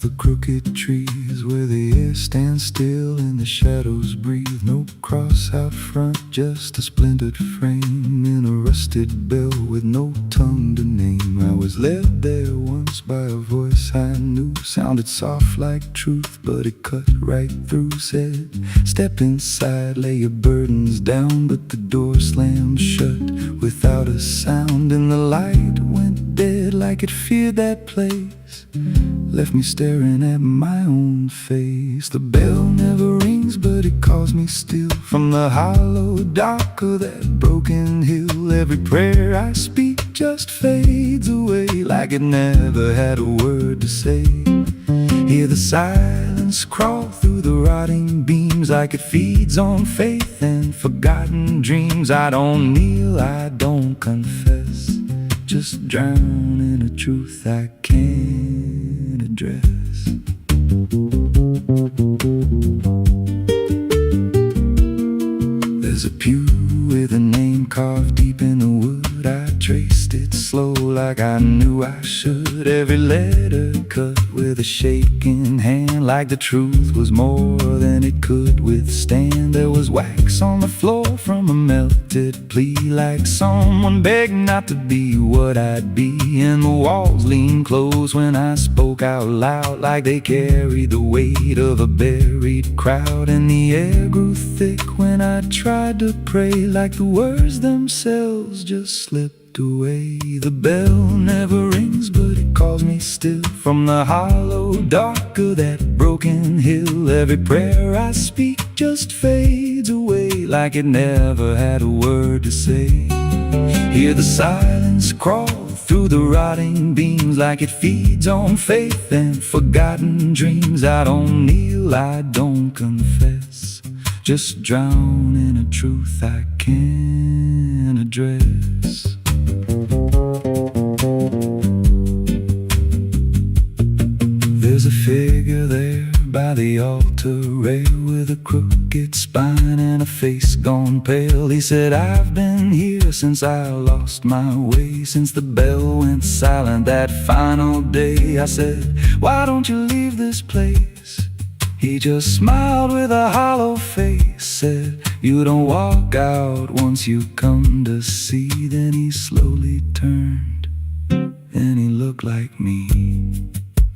the crooked trees where the air stands still and the shadows breathe. No cross out front, just a splintered frame in a rusted bell with no tongue to name. I was led there once by a voice I knew, sounded soft like truth, but it cut right through. Said, step inside, lay your burdens down, but the door slammed shut without a sound, and the light went dead like it feared that place, left me staring at my own face. The bell never rings, but it calls me still from the hollow dark of that broken hill. Every prayer I speak just fades away like it never had a word to say. Hear the silence crawl through the rotting beams like it feeds on faith and forgotten dreams. I don't kneel, I don't confess, just drown in a truth I can't address. There's a pew with a name carved deep in the wood. I traced it slow like I knew I should. Every letter cut with a shaking hand, like the truth was more than it could withstand. There was wax on the floor from a melted plea, like someone begged not to be what I'd be. And the walls leaned close when I spoke out loud, like they carried the weight of a buried crowd. And the air grew thick when I tried to pray, like the words themselves just slipped away. The bell never rings, but it calls me still from the hollow dark of that broken hill. Every prayer I speak just fades away like it never had a word to say. Hear the silence crawl through the rotting beams like it feeds on faith and forgotten dreams. I don't kneel, I don't confess, just drown in a truth I can't address. There's a figure there by the altar rail with a crooked spine and a face gone pale. He said, I've been here since I lost my way, since the bell went silent that final day. I said, why don't you leave this place? He just smiled with a hollow face, said, you don't walk out once you come to see. Then he slowly turned and he looked like me.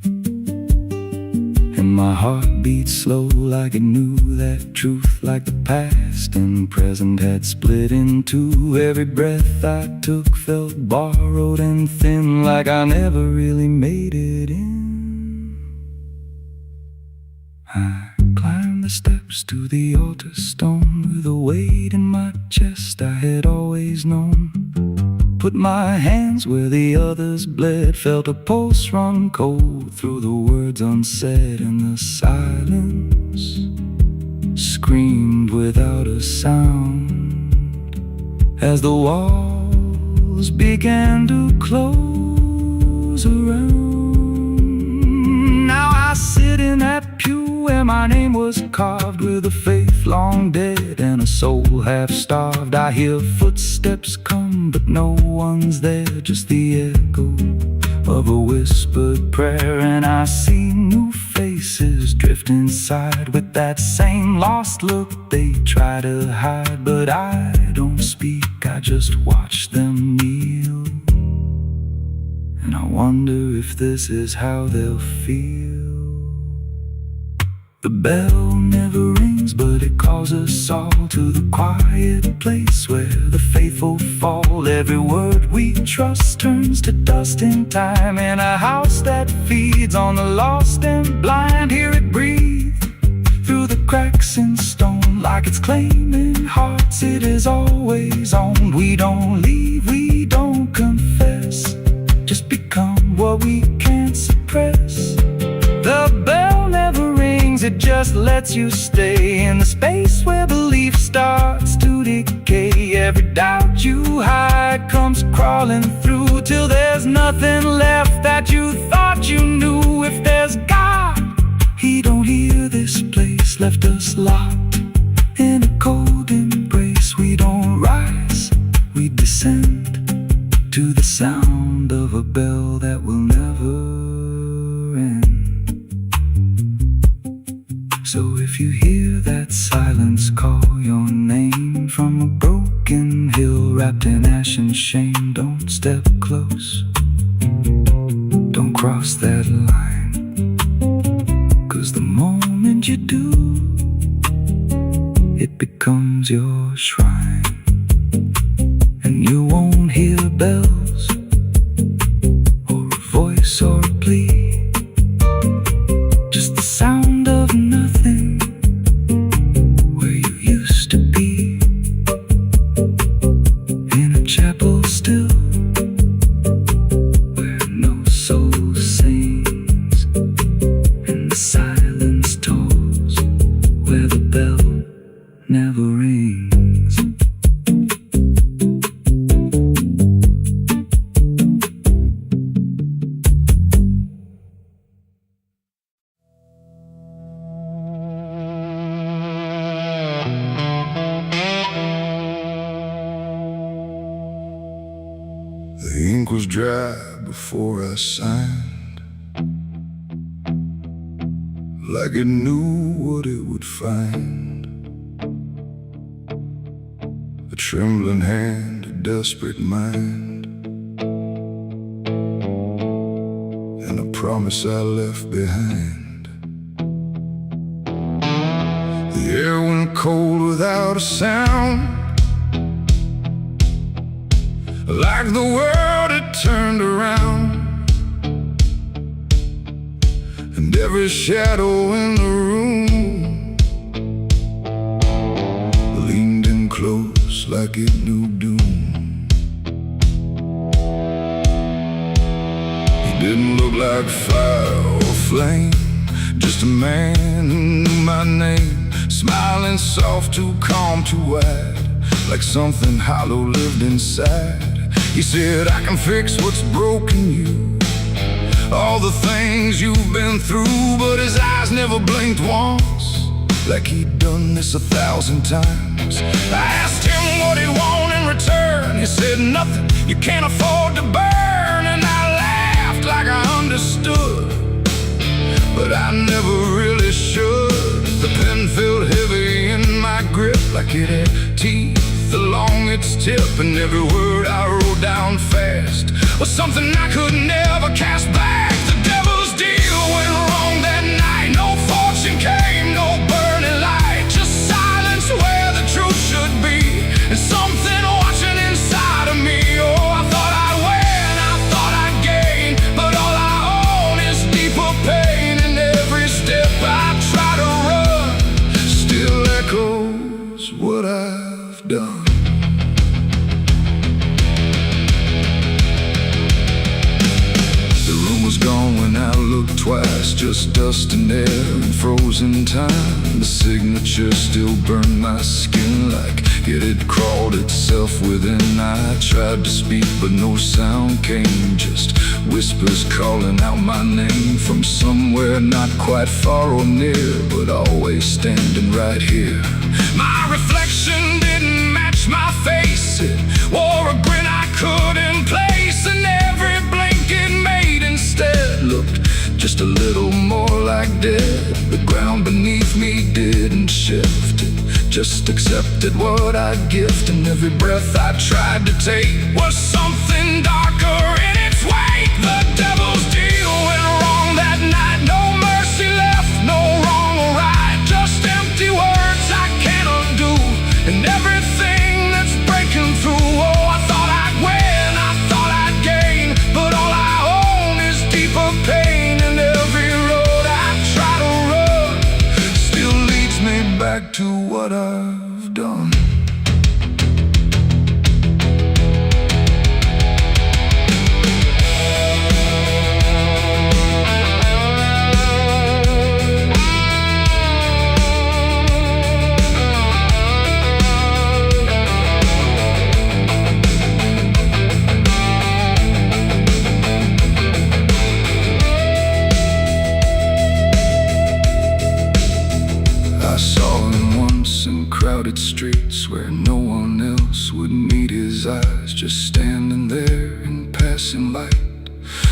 And my heart beat slow like it knew that truth, like the past and present had split in two. Every breath I took felt borrowed and thin, like I never really made it in. I climbed the steps to the altar stone with a weight in my chest I had always known. Put my hands where the others bled, felt a pulse run cold through the words unsaid, and the silence screamed without a sound as the walls began to close around. Now I sit in that pew where my name was carved, with a faith long dead and a soul half starved. I hear footsteps come, but no one's there, just the echo of a whispered prayer. And I see new faces drift inside with that same lost look they try to hide. But I don't speak, I just watch them kneel, and I wonder if this is how they'll feel. The bell never rings, but it calls us all to the quiet place where the faithful fall. Every word we trust turns to dust in time, in a house that feeds on the lost and blind. Hear it breathe through the cracks in stone, like it's claiming hearts it is always owned. We don't leave, we don't confess, just become what we can't suppress. The bell never rings, it just lets you stay in the space where belief starts to decay. Every doubt you hide comes crawling through till there's nothing left that you thought you knew. If there's God, He don't hear this place, left us locked in a cold embrace. We don't rise, we descend to the sound of a bell that will never end. So if you hear that silence call your name from a broken hill wrapped in ash and shame, don't step close, don't cross that line, 'cause the moment you do, it becomes your shrine. And you won't hear bells or a voice or a plea, just the sound of nothing where you used to be, in a chapel still where no soul sings, and the silence tolls where the bell never rings. The ink was dry before I signed, like it knew what it would find. A trembling hand, a desperate mind, and a promise I left behind. The air went cold without a sound, like the world had turned around, and every shadow in the room leaned in close like it knew doom. He didn't look like fire or flame, just a man who knew my name, smiling soft, too calm, too wide, like something hollow lived inside. He said, I can fix what's broken you, all the things you've been through. But his eyes never blinked once, like he'd done this 1,000 times. I asked him what he'd want in return. He said, nothing you can't afford to burn. And I laughed like I understood, but I never really should. The pen felt heavy in my grip, like it had teeth along its tip, and every word I wrote down fast was something I could never cast back. The devil's deal went wrong that night. No fortune came, no burning light, just silence where the truth should be, and something watching inside of me. Oh, I thought I'd win, I thought I'd gain, but all I own is deeper pain. And every step I try to run still echoes what I've done. Gone when I looked twice, just dust and air and frozen time. The signature still burned my skin like it had crawled itself within. I tried to speak but no sound came, just whispers calling out my name from somewhere not quite far or near, but always standing right here. My reflection didn't match my face, it wore a grin I couldn't place, and every blink it made instead looked just a little more like dead. The ground beneath me didn't shift, it just accepted what I'd gift, and every breath I tried to take was something darker in its wake. The devil's deal went wrong that night, no mercy left, no wrong or right, just empty words I can't undo, and everything that's breaking through. Oh, I thought I'd win, I thought I'd gain, but all I own is deeper pain. And every road I try to run still leads me back to what I've done. I saw him once in crowded streets where no one else would meet his eyes, just standing there in passing light,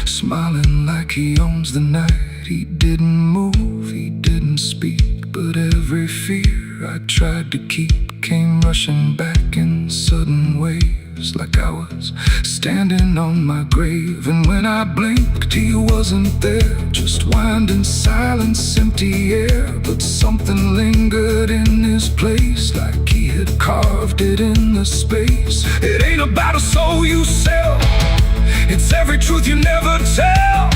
smiling like he owns the night. He didn't move, he didn't speak, but but every fear I tried to keep came rushing back in sudden waves, like I was standing on my grave. And when I blinked, he wasn't there, just winding silence, empty air. But something lingered in his place, like he had carved it in the space. It ain't about a soul you sell, it's every truth you never tell,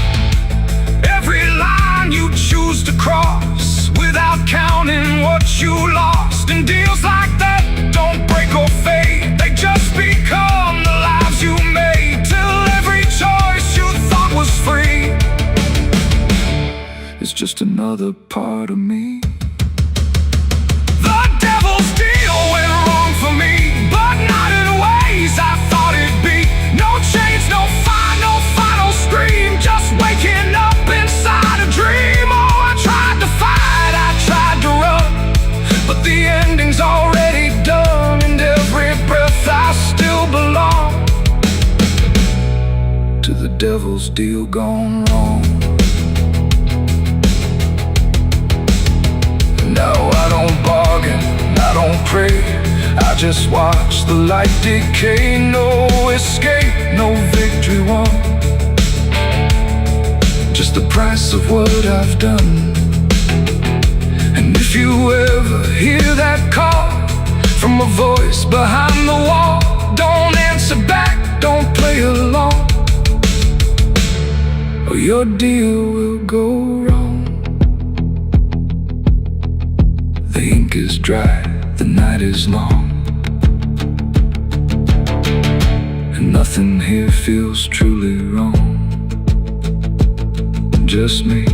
every line you choose to cross without counting what you lost. And deals like that don't break or fade, they just become the lives you made, till every choice you thought was free is just another part of me. The devil's deal went wrong for me, but not in ways I thought it'd be. No chains, no fire, no final scream, just waking up inside a dream. Oh, I tried to fight, I tried to run, but the ending's already done. And every breath I still belong to the devil's deal gone wrong. No, I don't bargain, I don't pray, I just watch the light decay. No escape, no victory won, just the price of what I've done. And if you ever hear that call from a voice behind the wall, don't answer back, don't play along, or your deal will go wrong. The ink is dry, the night is long, and nothing here feels truly wrong. Just me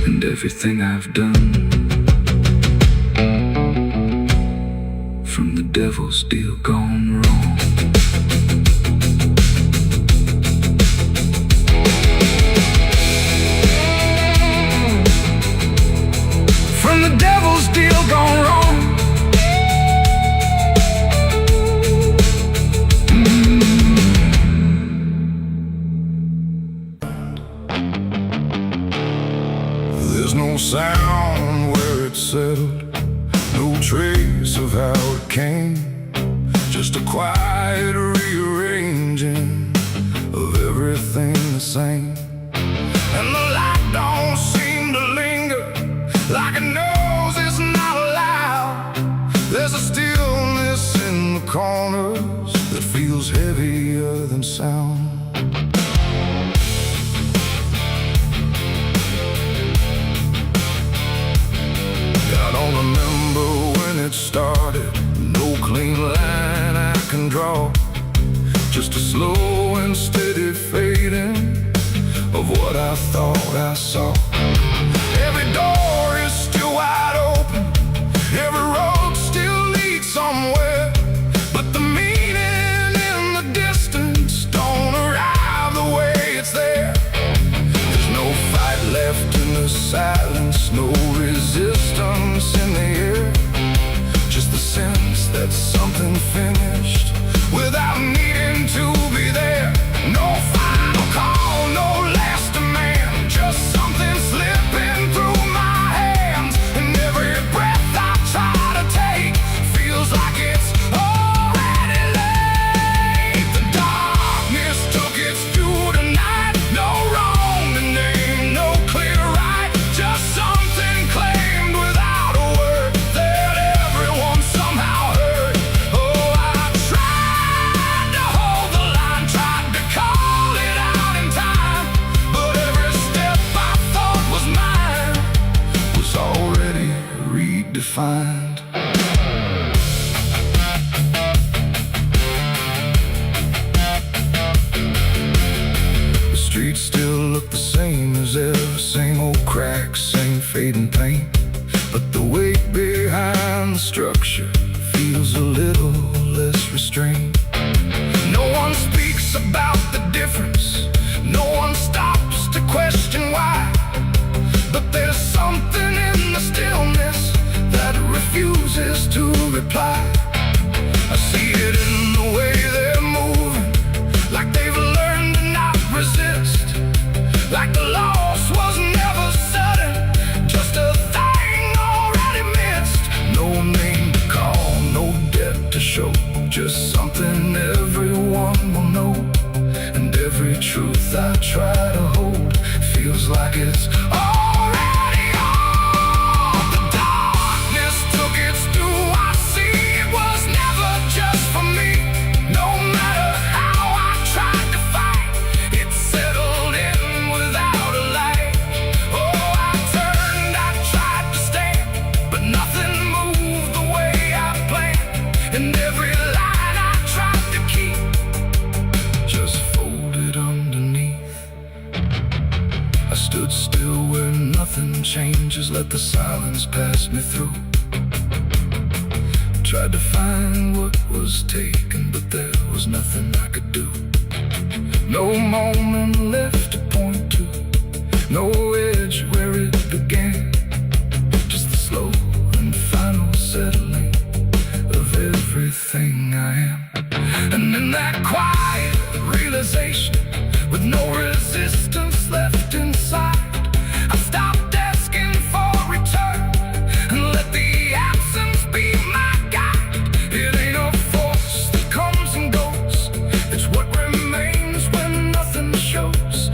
and everything I've done, from the devil's deal gone wrong. From the devil's deal gone wrong. There's no sound where it settled, no trace of how it came, just a quiet rearranging of everything the same. And the light don't seem to linger, like it knows it's not allowed. There's a stillness in the corners that feels heavier than sound. I don't remember when it started, no clean line I can draw, just a slow and steady fading of what I thought I saw. Every door is still wide open, every road still leads somewhere, but the meaning in the distance don't arrive the way it's there. There's no fight left in the silence, no resistance in the air, just the sense that something finished without needing to be there. No final call, no last demand, just something slipping through my hands. And every breath I try to take feels like it's already late. The darkness took its due tonight, no wrong to name, no clear right, just something claimed without a word that everyone somehow heard. Oh, I tried to hold the line, tried to call it out in time, but every step I thought was mine was already redefined. The streets still look the same as ever, same old cracks, same fading paint, but the weight behind the structure feels a little less restrained. No one speaks about the difference, no one stops to question why, but there's something in the stillness that refuses to reply. I see it in the way they're moving, like they've learned to not resist, like the loss was never sudden, just a thing nothing changes, let the silence pass me through. Tried to find what was taken, but there was nothing I could do. No moment left to point to, no edge where it began. Just the slow and final settling of everything I am. And in that quiet realization, with no resistance left inside, I stopped asking for return and let the absence be my guide. It ain't a force that comes and goes, it's what remains when nothing shows.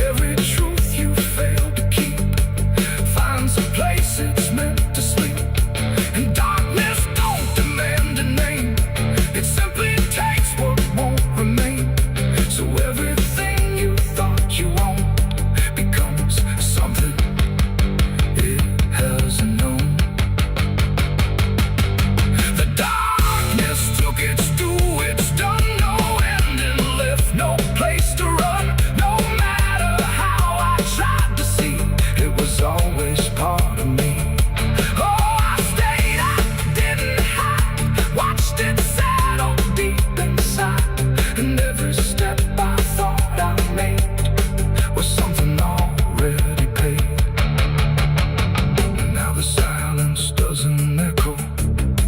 Every truth you failed to keep finds a place it's meant to sleep. And darkness don't demand a name, it simply takes what won't remain. So everything you thought you owned becomes something it hasn't known. The darkness took its due, it's done, no ending left, no place to run. No matter how I tried to see, it was always part of me. Oh, I stayed, I didn't hide, watched it settle deep inside. And every step I thought I made was something already paid. And now the silence doesn't echo,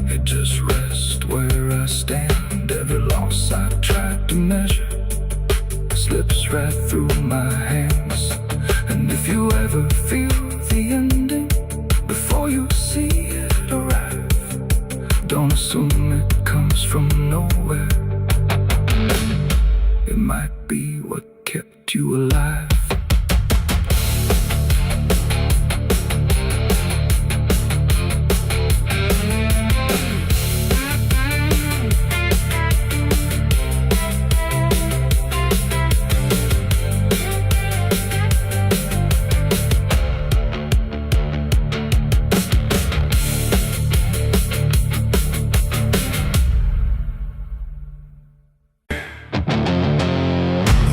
it just rests where I stand. Every loss I tried to measure slips right through my hands. And if you ever feel the ending before you see it arrive, don't assume it comes from nowhere. It might be what kept you alive.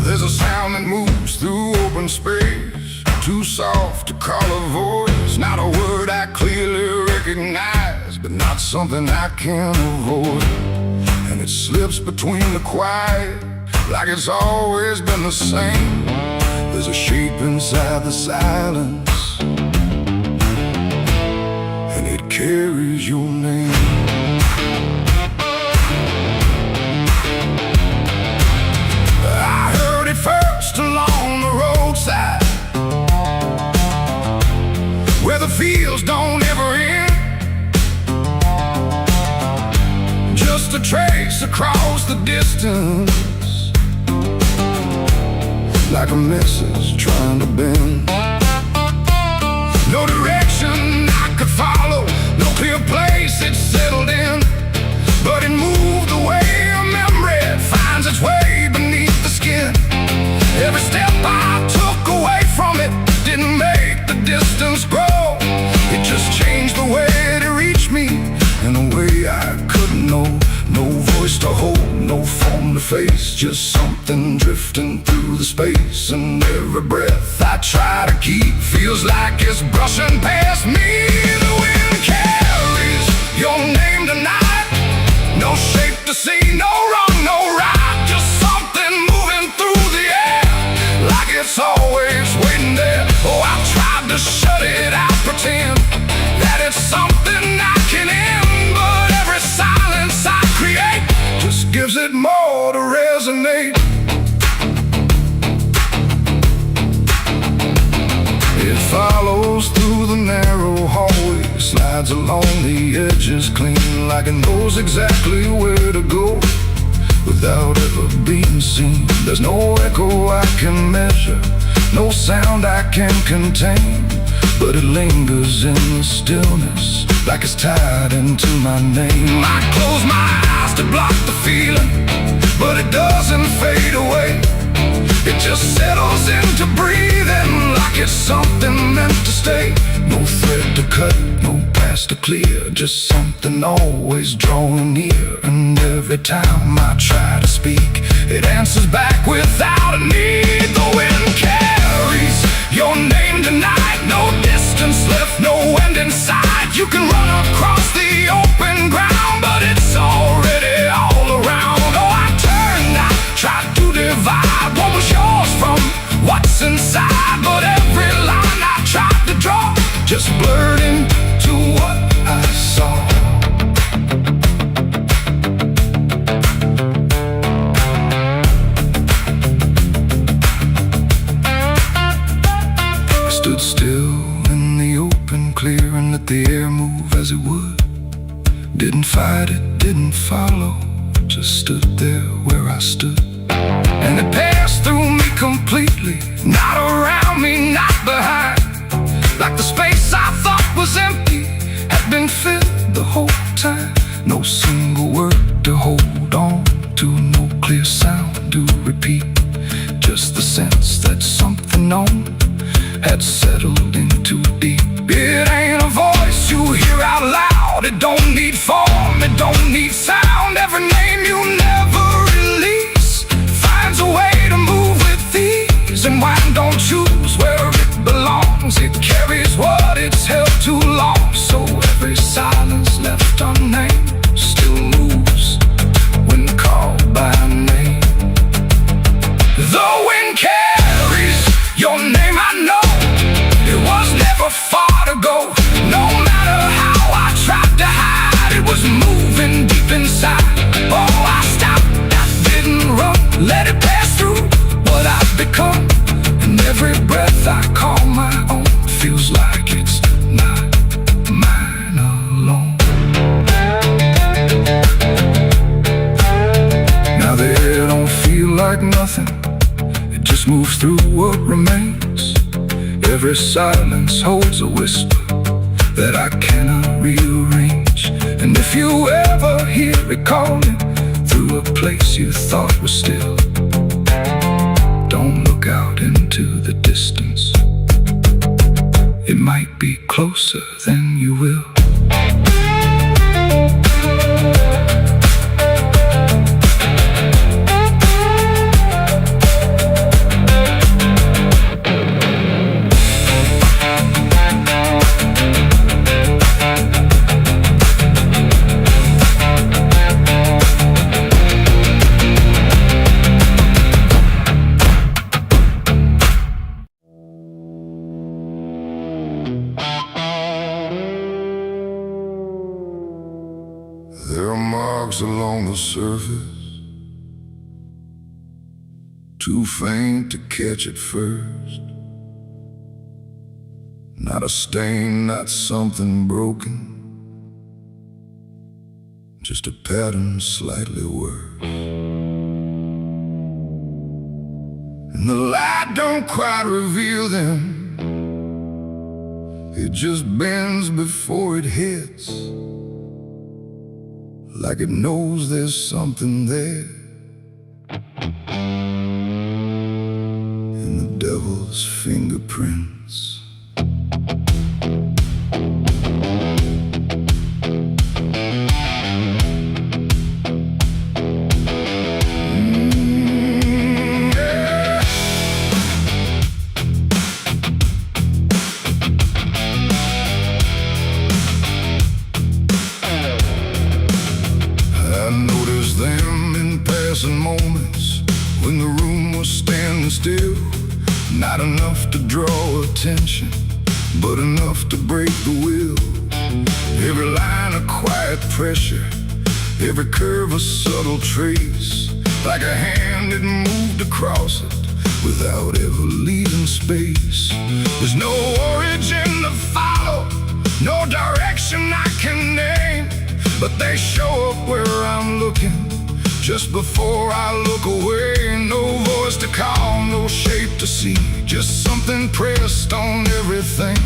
There's a sound that moves through open space, too soft to call a voice. Not a word I clearly recognize, but not something I can avoid. And it slips between the quiet, like it's always been the same. There's a shape inside the silence, and it carries your name. First along the roadside, where the fields don't ever end, just a trace across the distance, like a message trying to bend. No direction I could follow, no clear place it settled in, but it moved the way a memory finds its way beneath the skin. Every step I took away from it didn't make the distance grow. It just changed the way to reach me in a way I couldn't know. No voice to hold, no form to face, just something drifting through the space. And every breath I try to keep feels like it's brushing past me. The wind carries your name tonight, no shape to see, no wrong, no right, just something moving through the air, like it's always waiting there. Oh, I tried to shut it out, pretend that it's something I can end, but every silence I create just gives it more to resonate. It follows through the narrow hallway, slides along the edges clean, like it knows exactly where to go without ever being seen. There's no echo I can measure, no sound I can contain, but it lingers in the stillness, like it's tied into my name. I close my eyes to block the feeling, but it doesn't fade away. It just settles into breathing, like it's something meant to stay. No thread to cut, no path to clear, just something always drawing near. And every time I try to speak, it answers back without a need. The wind carries your name tonight, no distance inside. You can run across the open ground, but it's already all around. Oh, I turned, I tried to divide what was yours from what's inside, but every line I tried to draw just blurred into what I saw. I stood still in the open, clear, and let the air move as it would. Didn't fight it, didn't follow, just stood there where I stood. And it passed through me completely, not around me, not behind. Like the space I thought was empty had been filled the whole time. No single word to hold on to, no clear sound to repeat. Just the sense that something known had settled in too deep. It ain't a voice you hear out loud. It don't need form, it don't need sound. Every name you never release finds a way to move with ease. And wine don't choose where it belongs. It carries what it's held too long. So every silence left unnamed still moves when called by name. The wind carries your name, I know. It was never far to go. No matter how I tried to hide, it was moving deep inside. Oh, I stopped, I didn't run, let it pass through what I've become. And every breath I call my own feels like it's not mine alone. Now the air don't feel like nothing, it just moves through what remains. Every silence holds a whisper that I cannot rearrange. And if you ever hear it calling through a place you thought was still, don't look out into the distance. It might be closer than you will. There are marks along the surface, too faint to catch at first. Not a stain, not something broken, just a pattern slightly worse. And the light don't quite reveal them, it just bends before it hits, like it knows there's something there. In the devil's fingerprints. Moments when the room was standing still, not enough to draw attention, but enough to break the will. Every line a quiet pressure, every curve a subtle trace, like a hand that moved across it without ever leaving space. There's no origin to follow, no direction I can name, but they show up where I'm looking just before I look away. No voice to call, no shape to see, just something pressed on everything.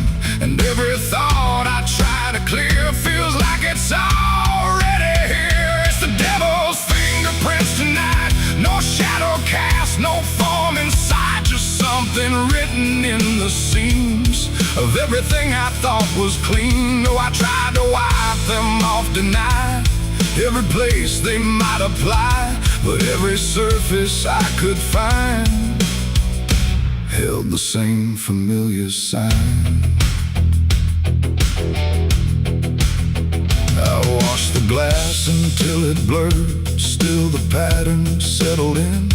And every thought I try to clear feels like it's already here. It's the devil's fingerprints tonight, no shadow cast, no form inside, just something written in the seams of everything I thought was clean. Oh, I tried to wipe them off, deny every place they might apply, but every surface I could find held the same familiar sign. until it blurred. Still the pattern settled in,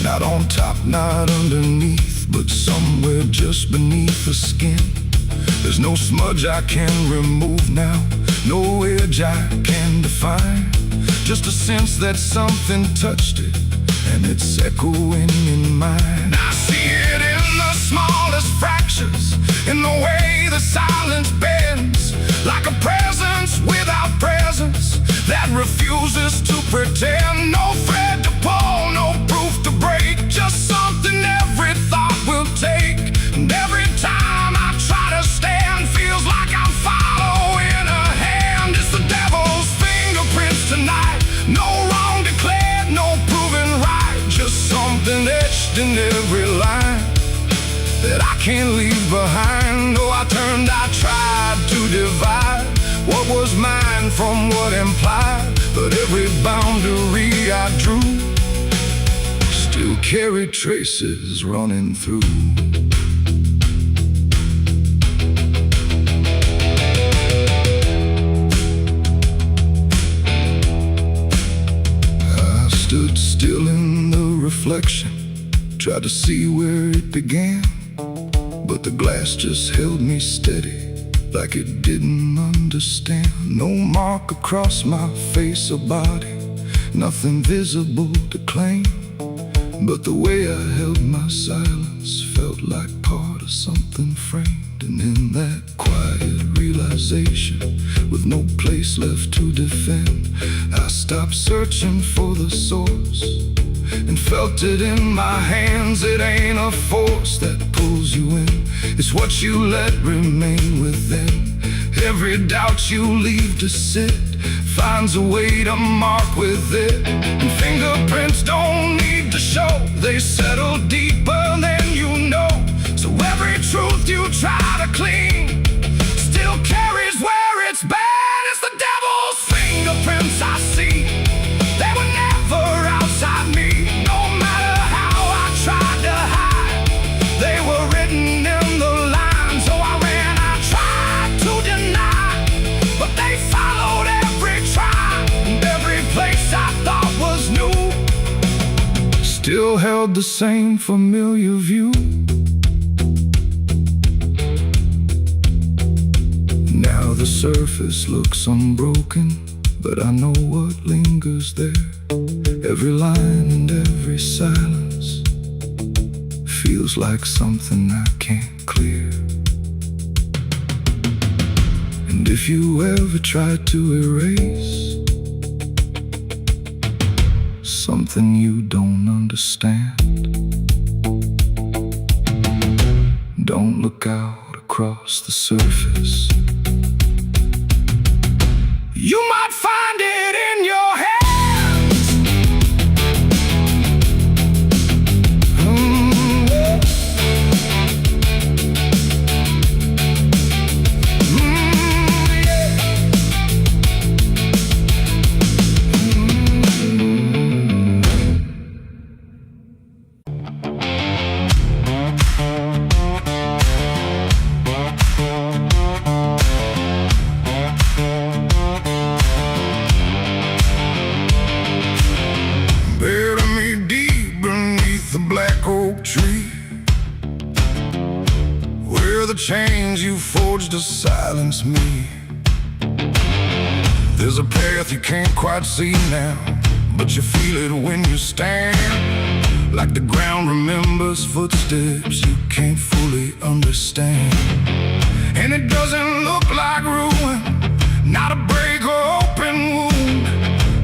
not on top, not underneath, but somewhere just beneath the skin. There's no smudge I can remove now, no edge I can define, just a sense that something touched it, and it's echoing in mine. I see it in the smallest fractures, in the way the silence bends, like a presence without presence that refuses to pretend. No thread to pull, no proof to break, just something every thought will take. And every time I try to stand, feels like I'm following a hand. It's the devil's fingerprints tonight, no wrong declared, no proven right, just something etched in every line that I can't leave behind. Oh, I tried to divide what was mine from what implied, but every boundary I drew still carried traces running through. I stood still in the reflection, tried to see where it began, but the glass just held me steady, like it didn't understand. No mark across my face or body, nothing visible to claim, but the way I held my silence felt like part of something framed. And in that quiet realization, with no place left to defend, I stopped searching for the source and felt it in my hands. It ain't a force that pulls you in, it's what you let remain within. Every doubt you leave to sit finds a way to mark with it. And fingerprints don't need to show, they settle deeper than you know. So every truth you try to clean still carries where it's been. It's the devil's fingerprints I see, they were never outside me. No matter how I tried to hide, they were written in the lines. So I ran, I tried to deny, but they followed every try, and every place I thought was new still held the same familiar view. Now the surface looks unbroken, but I know what lingers there. Every line and every silence feels like something I can't clear. And if you ever try to erase something you don't understand, don't look out across the surface. You might find it in your hands. Tree, where the chains you forged to silence me. There's a path you can't quite see now, but you feel it when you stand. Like the ground remembers footsteps you can't fully understand. And it doesn't look like ruin, not a break or open wound,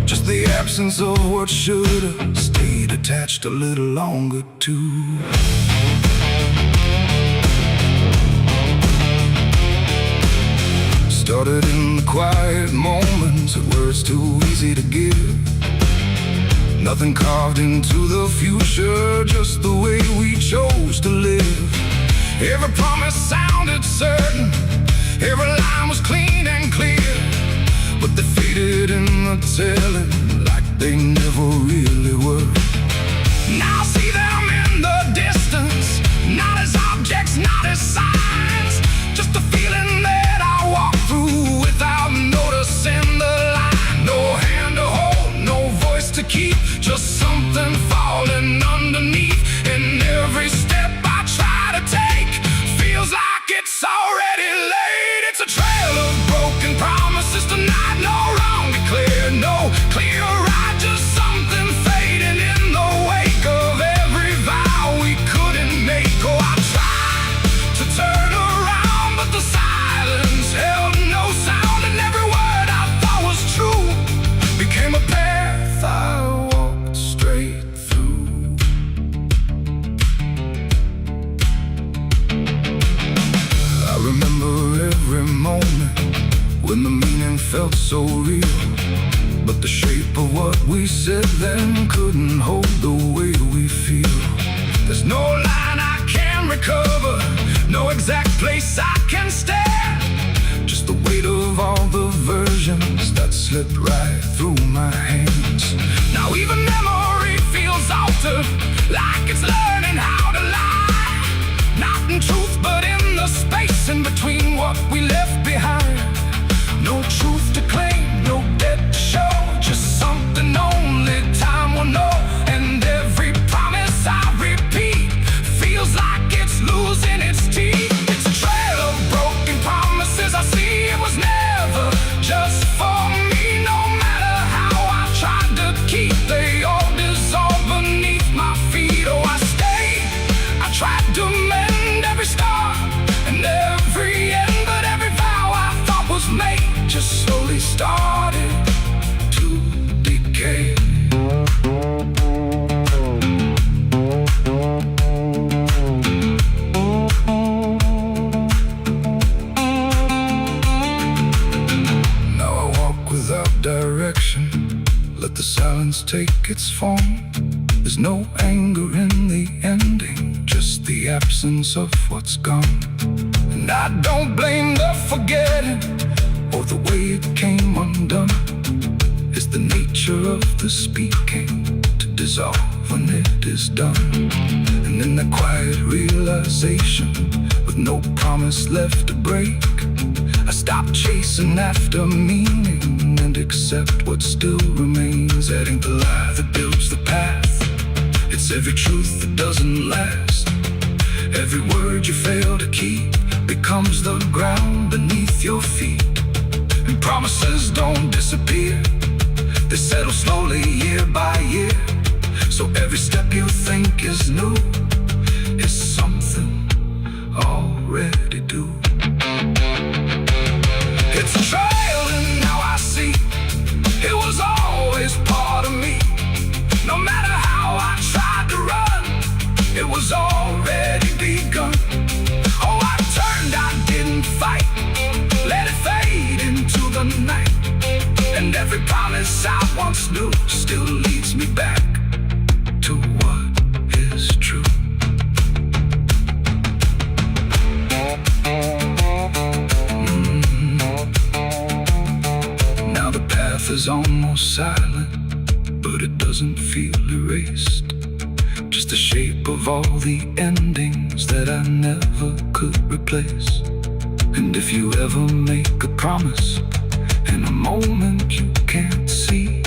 just the absence of what should've stayed attached a little longer too. Started in the quiet moments where it's too easy to give. Nothing carved into the future, just the way we chose to live. Every promise sounded certain, every line was clean and clear, but they faded in the telling like they never really were. Now I see them in the distance, not as objects, not as signs, just a feeling that I walk through without noticing the line. No hand already late. It's a trail of broken promises tonight. No wrong declared, no clear right, just something fading in the wake of every vow we couldn't make. Oh, I tried to turn around, but the silence held no sound, and every word I thought was true became a path I walked straight through. I remember every moment when the meaning felt so real, but the shape of what we said then couldn't hold the way we feel. There's no line I can recover, no exact place I can stand, just the weight of all the versions that slipped right through my hands. Now even memory feels altered, like it's learning how to lie, not in truth but in the space in between what we left behind. No truth to claim, no debt to show, just something only time will know. And every promise I repeat feels like it's losing its teeth. It's a trail of broken promises I see. It was never just for me. No matter how I tried to keep, they all dissolve beneath my feet. Oh, I stayed, I tried to mend every star and every end, but every vow I thought was made just slowly started to decay. Now I walk without direction, let the silence take its form. There's no anger in the ending, just the absence of what's gone. And I don't blame the forgetting or the way it came undone. It's the nature of the speaking to dissolve when it is done. And in the quiet realization, with no promise left to break, I stop chasing after meaning and accept what still remains. Adding the lie that builds the path, it's every truth that doesn't last. Every word you fail to keep becomes the ground beneath your feet. And promises don't disappear, they settle slowly year by year. So every step you think is new is something already due. It's a trail and now I see it was always part of me. No matter how I tried to run, it was already begun. Oh, I turned, I didn't fight, let it fade into the night. And every promise I once knew still leads me back to what is true. Now the path is almost silent, but it doesn't feel erased. Just the shape of all the endings that I never could replace. And if you ever make a promise in a moment you can't see,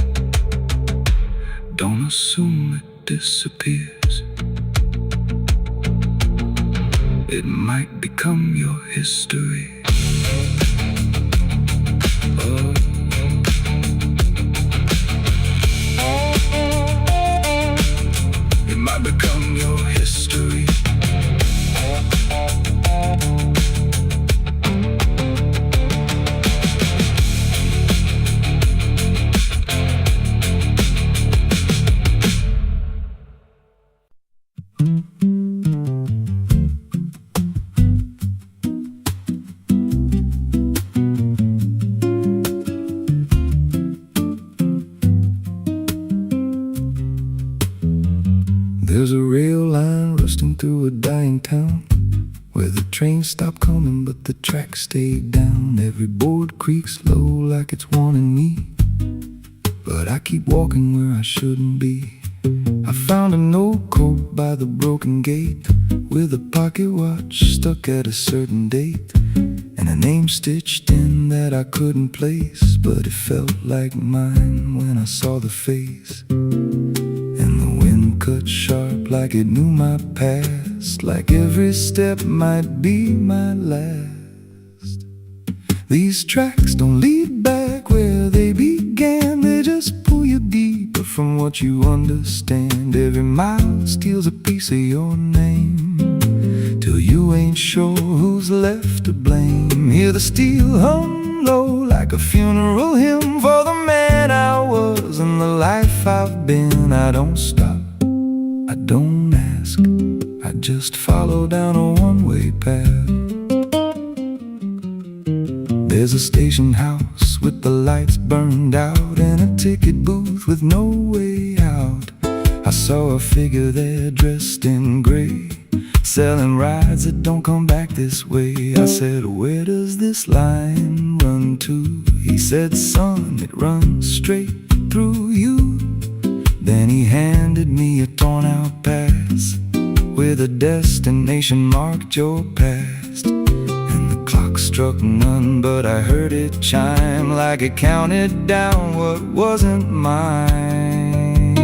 don't assume it disappears. It might become your history. Oh. It might become your history. There's a rail line rusting through a dying town, where the trains stop coming but the tracks stay down. Every board creaks low like it's warning me, but I keep walking where I shouldn't be. I found a note code by the broken gate, with a pocket watch stuck at a certain date, and a name stitched in that I couldn't place, but it felt like mine when I saw the face. And the wind cut sharp like it knew my past, like every step might be my last. These tracks don't lead back where they began. They just pull you deeper from what you understand. Every mile steals a piece of your name, till you ain't sure who's left to blame. Hear the steel hum low like a funeral hymn for the man I was and the life I've been. I don't stop, I don't ask, I just follow down a one-way path. There's a station house with the lights burned out and a ticket booth with no way out. I saw a figure there dressed in gray, selling rides that don't come back this way. I said, where does this line run to? He said, son, it runs straight through you. Then he handed me a torn out pass with a destination marked your past. And the clock struck none, but I heard it chime like it counted down what wasn't mine.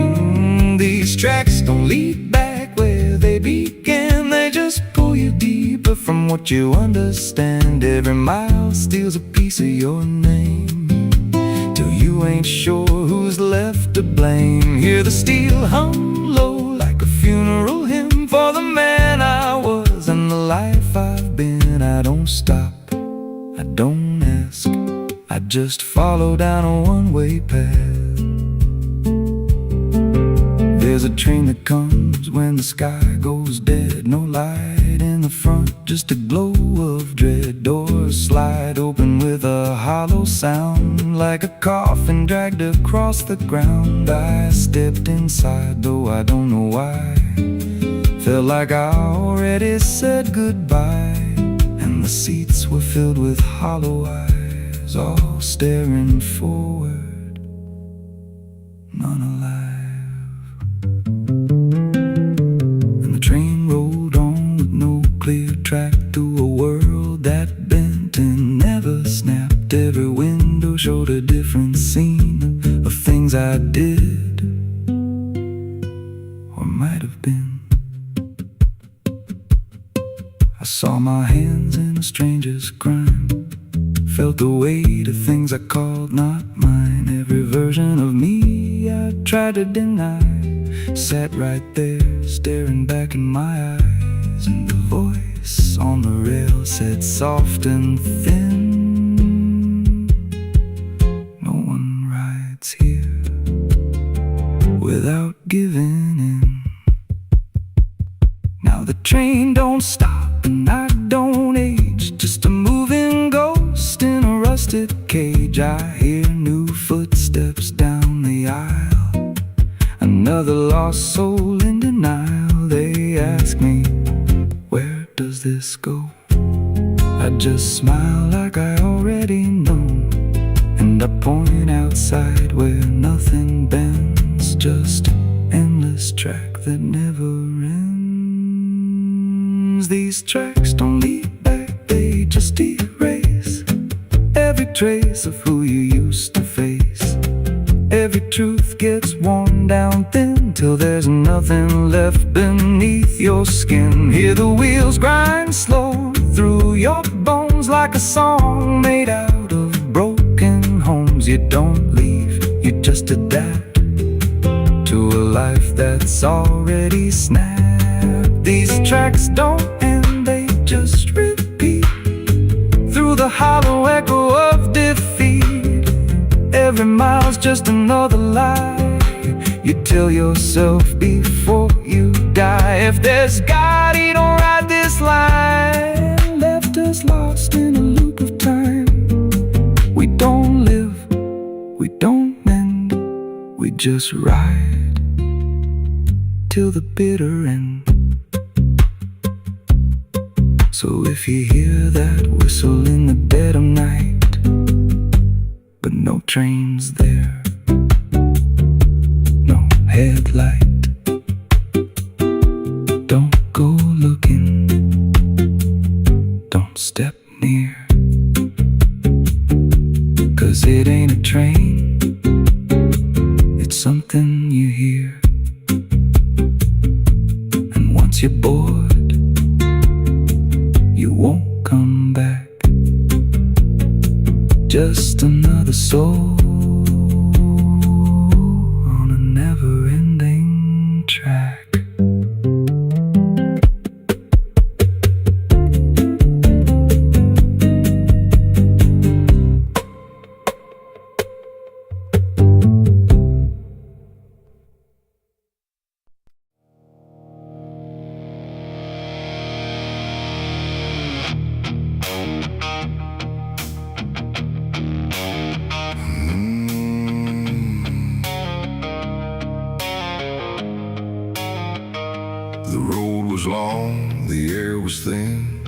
These tracks don't lead back where they began. They just pull you deeper from what you understand. Every mile steals a piece of your name, till you ain't sure who's left to blame. Hear the steel hum low like a funeral hymn for the man I was and the life I've been. I don't stop, I don't ask, I just follow down a one-way path. There's a train that comes when the sky goes dead. No light in the front, just a glow of dread. Doors slide open with a hollow sound, like a coffin dragged across the ground. I stepped inside, though I don't know why. Felt like I already said goodbye. And the seats were filled with hollow eyes, all staring forward, none alive. Clear track through a world that bent and never snapped. Every window showed a different scene of things I did or might have been. I saw my hands in a stranger's crime, felt the weight of things I called not mine. Every version of me I tried to deny sat right there staring back in my eyes. And the voice on the rail said soft and thin, no one rides here without giving in. Now the train don't stop and I don't age, just a moving ghost in a rusted cage. I hear new footsteps down the aisle, another lost soul in denial. They ask me, where does this go? I just smile like I already know, and I point outside where nothing bends, just an endless track that never ends. These tracks don't lead back, they just erase every trace of who you used to face. Every truth gets worn down thin, till there's nothing left beneath your skin. Hear the wheels grind slow through your bones, like a song made out of broken homes. You don't leave, you just adapt to a life that's already snapped. These tracks don't end, they just repeat through the hollow echo of defeat. Every mile's just another lie you tell yourself before you die. If there's God, he don't write this line, left us lost in a loop of time. We don't live, we don't mend, we just ride till the bitter end. So if you hear that whistle in the dead of night, but no train's there, no headlight, don't go looking, don't step near, 'cause it ain't a train, it's something you hear. And once you're bored, you won't come back. just another soul on a never-ending track. The road was long, the air was thin,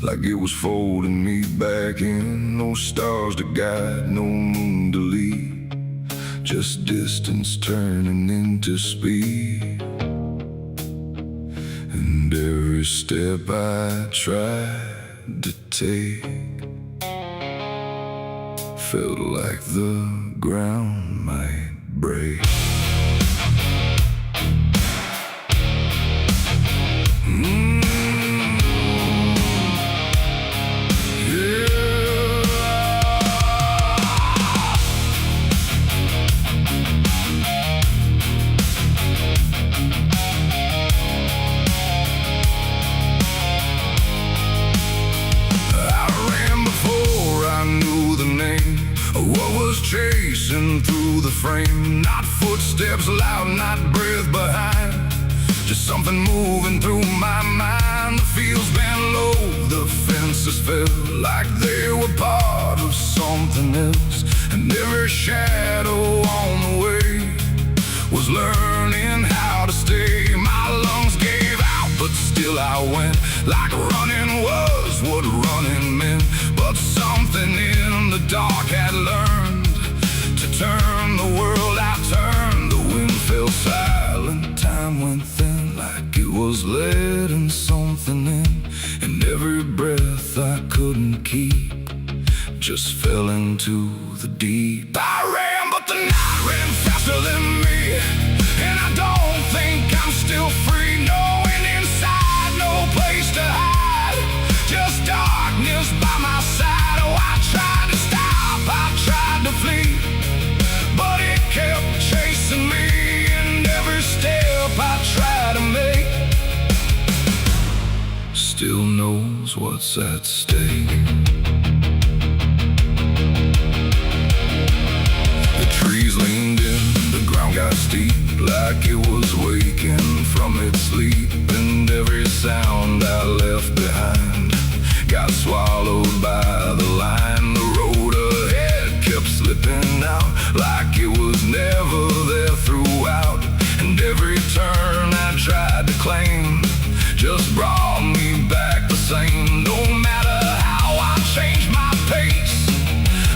like it was folding me back in. No stars to guide, no moon to lead, just distance turning into speed. And every step I tried to take felt like the ground might break. Chasing through the frame, not footsteps loud, not breath behind, just something moving through my mind. The fields bent low, the fences felt like they were part of something else, and every shadow on the way was learning how to stay. My lungs gave out, but still I went, like running was what running meant. But something in the dark had learned to turn the world I turned. The wind fell silent, time went thin, like it was letting something in. And every breath I couldn't keep just fell into the deep. I ran, but the night ran faster than me, and I don't think I'm still free. Knowing inside, no place to hide, just darkness by my side. Oh, I tried to stop, I tried to flee, but it kept chasing me, and every step I try to make still knows what's at stake. The trees leaned in, the ground got steep, like it was waking from its sleep. And every sound I left behind got swallowed by the line. The road ahead kept slipping out, like it was never there throughout. And every turn I tried to claim just brought me back the same. No matter how I changed my pace,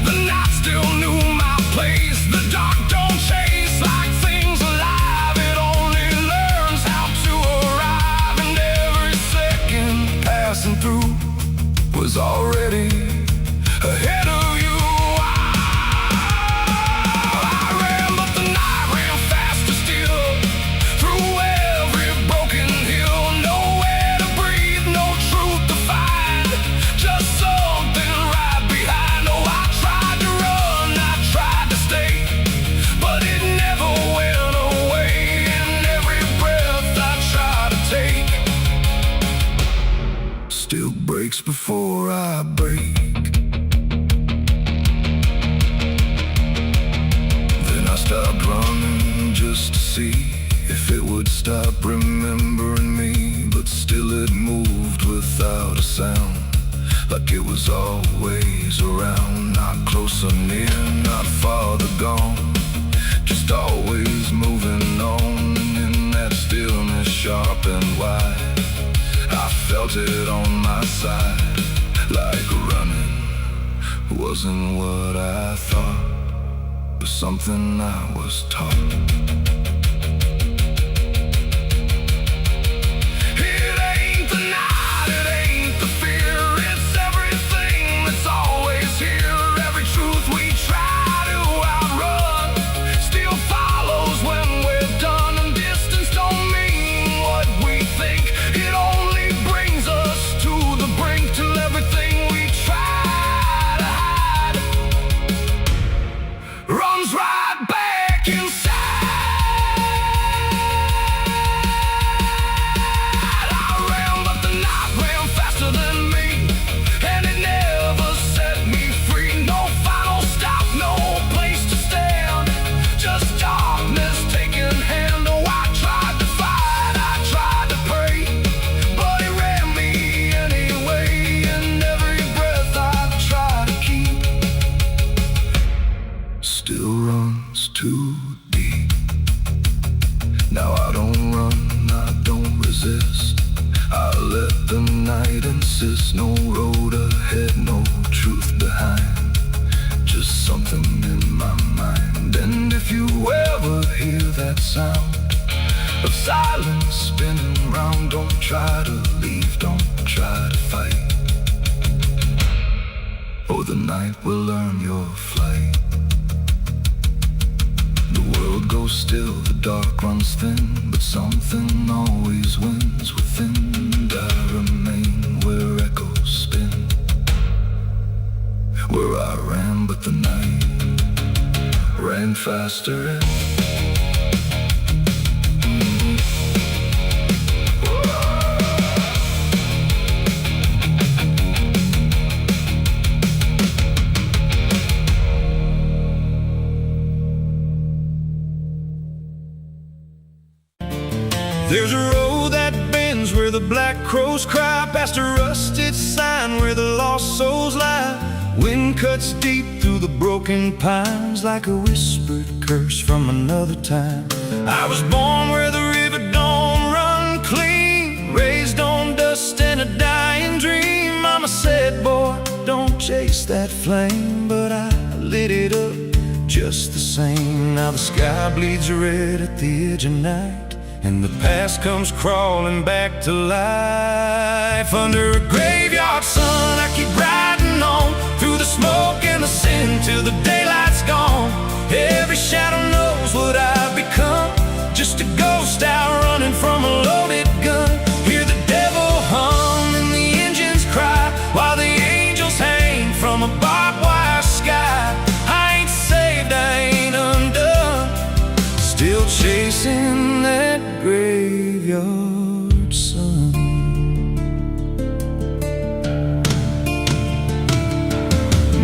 the night still knew my place. The dark don't chase like things alive, it only learns how to arrive. And every second passing through was already ahead of you. I ran, but the night ran faster still, through every broken hill. Nowhere to breathe, no truth to find, just something right behind. Oh, I tried to run, I tried to stay, but it never went away. And every breath I try to take still breaks before I break. Then I stopped running just to see if it would stop remembering me. But still it moved without a sound, like it was always around. Not close or near, not farther gone, just always moving on. And in that stillness sharp and wide, I felt it on my side, like running wasn't what I thought, but something I was taught. It ain't the night, it ain't the fear, it's everything that's always here. Every truth we try to outrun still follows when we're done. And distance don't mean what we think, it only brings us to the brink, till everything we try to hide sound of silence spinning round. Don't try to leave, don't try to fight. Oh, the night will learn your flight. The world goes still, the dark runs thin, but something always wins within. And I remain where echoes spin, where I ran, but the night ran faster. There's a road that bends where the black crows cry, past a rusted sign where the lost souls lie. Wind cuts deep through the broken pines like a whispered curse from another time. I was born where the river don't run clean, raised on dust and a dying dream. Mama said, boy, don't chase that flame, but I lit it up just the same. Now the sky bleeds red at the edge of night, and the past comes crawling back to life. Under a graveyard sun, I keep riding on through the smoke and the sin till the daylight's gone. Every shadow knows what I've become, just a ghost out running from a loaded gun. Hear the devil hum and the engines cry, while the angels hang from a barbed wire sky. I ain't saved, I ain't undone, still chasing that graveyard sun.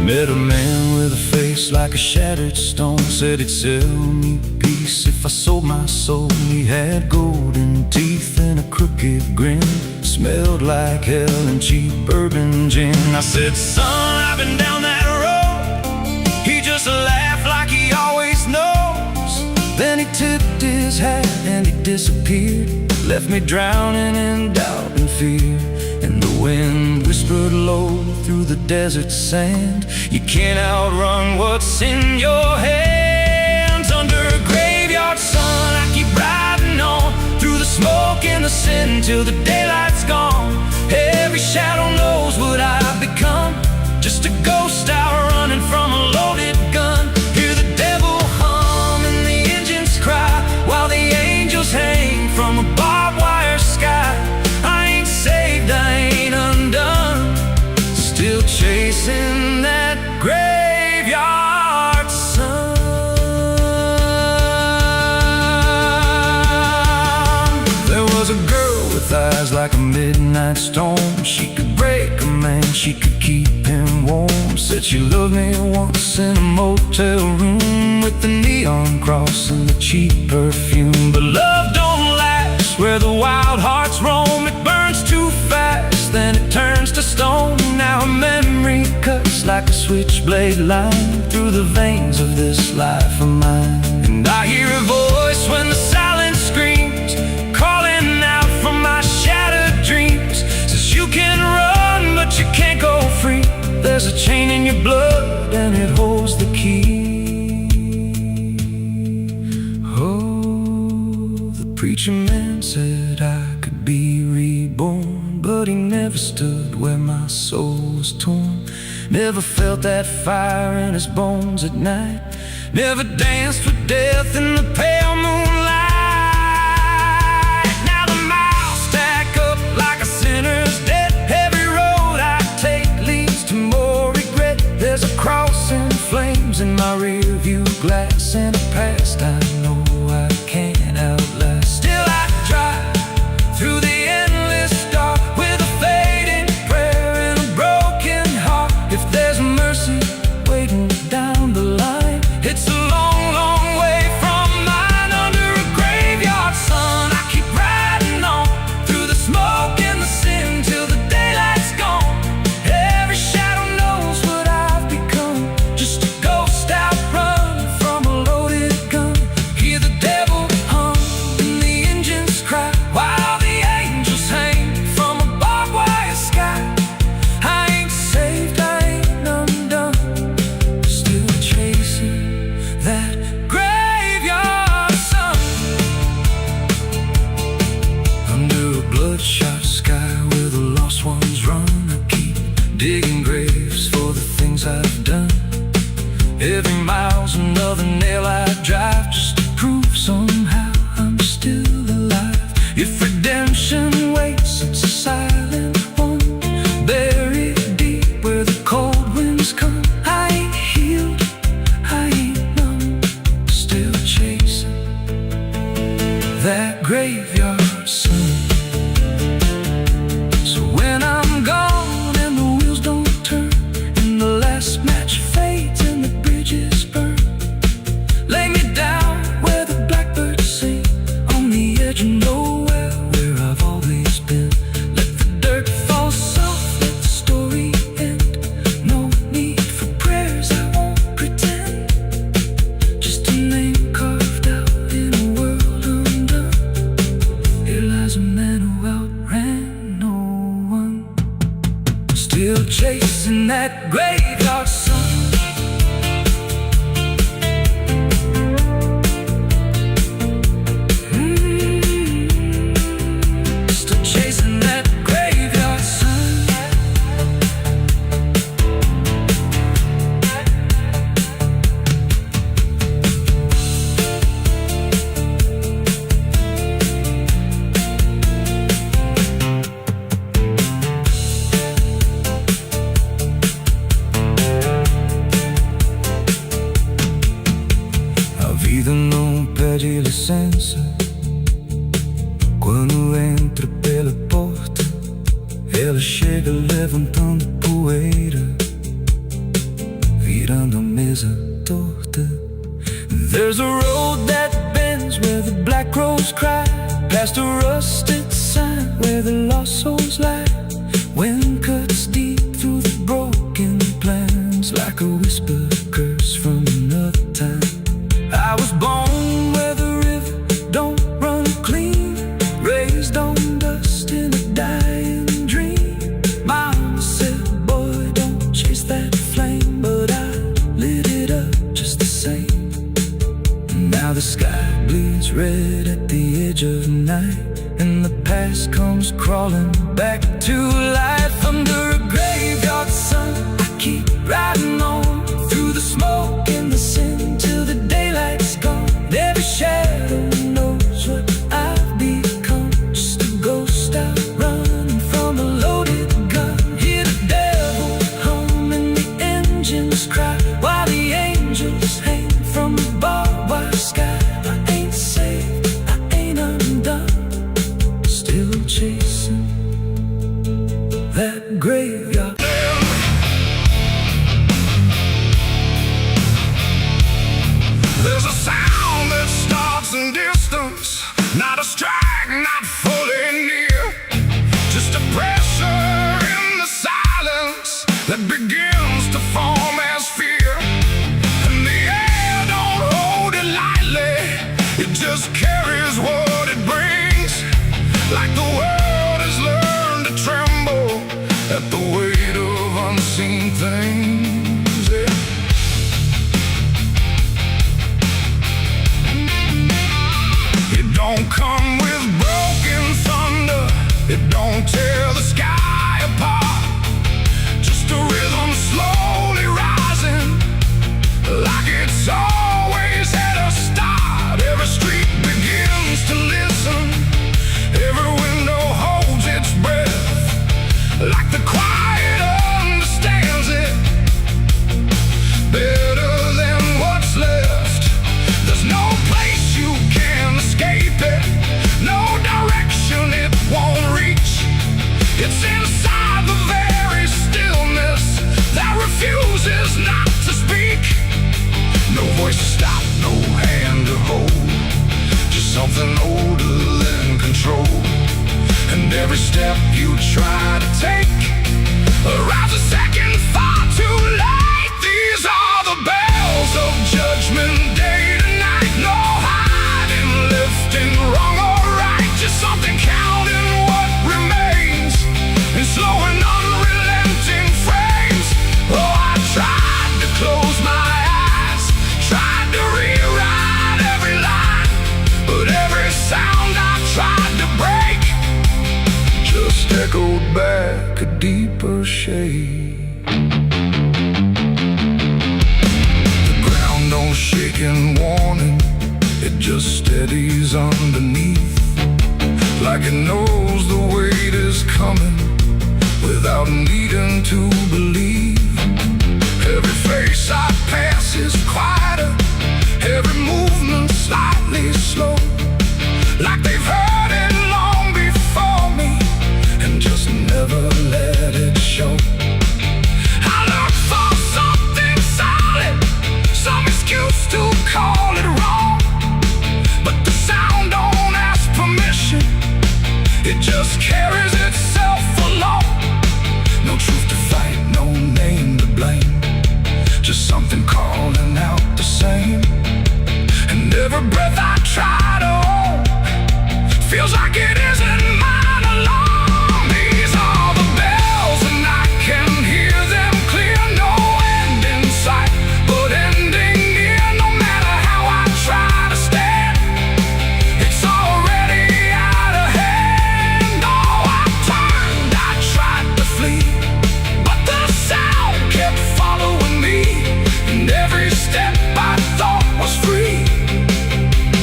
Met a man with a face like a shattered stone, said he'd sell me peace if I sold my soul. He had golden teeth and a crooked grin, smelled like hell and cheap bourbon gin. I said, son, I've been down that road. He just laughed like he always knows. Then he tipped his hat and he disappeared, left me drowning in doubt and fear. And the wind whispered low through the desert sand, you can't outrun what's in your hands. Under a graveyard sun, I keep riding on through the smoke and the sin till the daylight's gone. Every shadow knows what I've become, just a ghost out running from a loaded gun. Hear the devil hum and the engines cry, while the angels hang from a barbed wire sky. I ain't saved, I ain't undone, still chasing that graveyard sun. There was a girl with eyes like a midnight storm. She could break a man, she could keep him warm. Said she loved me once in a motel room, with the neon cross and the cheap perfume. But love don't last where the wild hearts roam. It burns too fast, then it turns to stone. Now a memory cuts like a switchblade line through the veins of this life of mine. And I hear a voice when the silence screams, calling out from my shattered dreams. Says you can run, but you can't go free. There's a chain in your blood and it holds the key. Oh, the preacher man said I could be reborn, but he never stood where my soul was torn. Never felt that fire in his bones at night, never danced with death in the pale moonlight. Now the miles stack up like a sinner's debt. Every road I take leads to more regret. There's a cross in flames in my rear view glass, and a past I know I can't outlast. Still I drive through the endless dark with a fading prayer and a broken heart. If there's mercy waiting down the line, it's a long, long way from mine. Under a graveyard sun, I keep riding on through the smoke and the sin till the daylight's gone. Every shadow knows what I've become, just a ghost out running things I've done. Every mile's another nail I drive, just to prove somehow I'm still alive. If redemption waits, it's a silent one, buried deep where the cold winds come. I ain't healed, I ain't numb, still chasing that graveyard sun. So when I'm gone and the wheels don't turn, and the last match fades and the bridges burn, lay me down where the blackbirds sing, on the edge of nowhere where I've always been. Let the dirt fall soft, let the story end. No need for prayers, I won't pretend. Just a name carved out in a world undone. Here lies a man who outran no one, still chasing that graveyard sun. Still chasing that graveyard sun. A vida não pede licença quando entra pela porta. Ela chega levantando poeira, virando a mesa torta. There's a road that bends where the black crows cry, past a rusted sign where the lost souls lie. Wind cuts deep through the broken plans, like a whisper curse from another time. I was born where the river don't run clean, raised on dust in a dying dream. Mama said, boy, don't chase that flame, but I lit it up just the same. Now the sky bleeds red at the edge of night, and the past comes crawling back to life. Under a graveyard sun, I keep riding on through the smoke and the sin till the daylight's gone. Every shadow knows what I've become, just a ghost out running from a loaded gun. Hear the devil hum and the engines cry, while the angels hang from the barbed wire sky. I ain't saved, I ain't undone, still chasing that graveyard. There's a sound that starts in distance, not a strike, not fully near, just a pressure in the silence that begins to form as fear. he knows the weight is coming without needing to believe. Every face I pass is quieter, every movement slightly slow, like they've heard it long before me and just never let it show. I look for something solid, some excuse to call it wrong, but the sound don't ask permission, it just carries itself along. No truth to fight, no name to blame, just something calling out the same. And every breath I try to hold feels like it isn't mine alone. These are the bells and I can hear them clear. No end in sight, but ending near. No matter how I try to stand, it's already out of hand. Oh, I turned, I tried to flee, but the sound kept following me, and every step I thought was free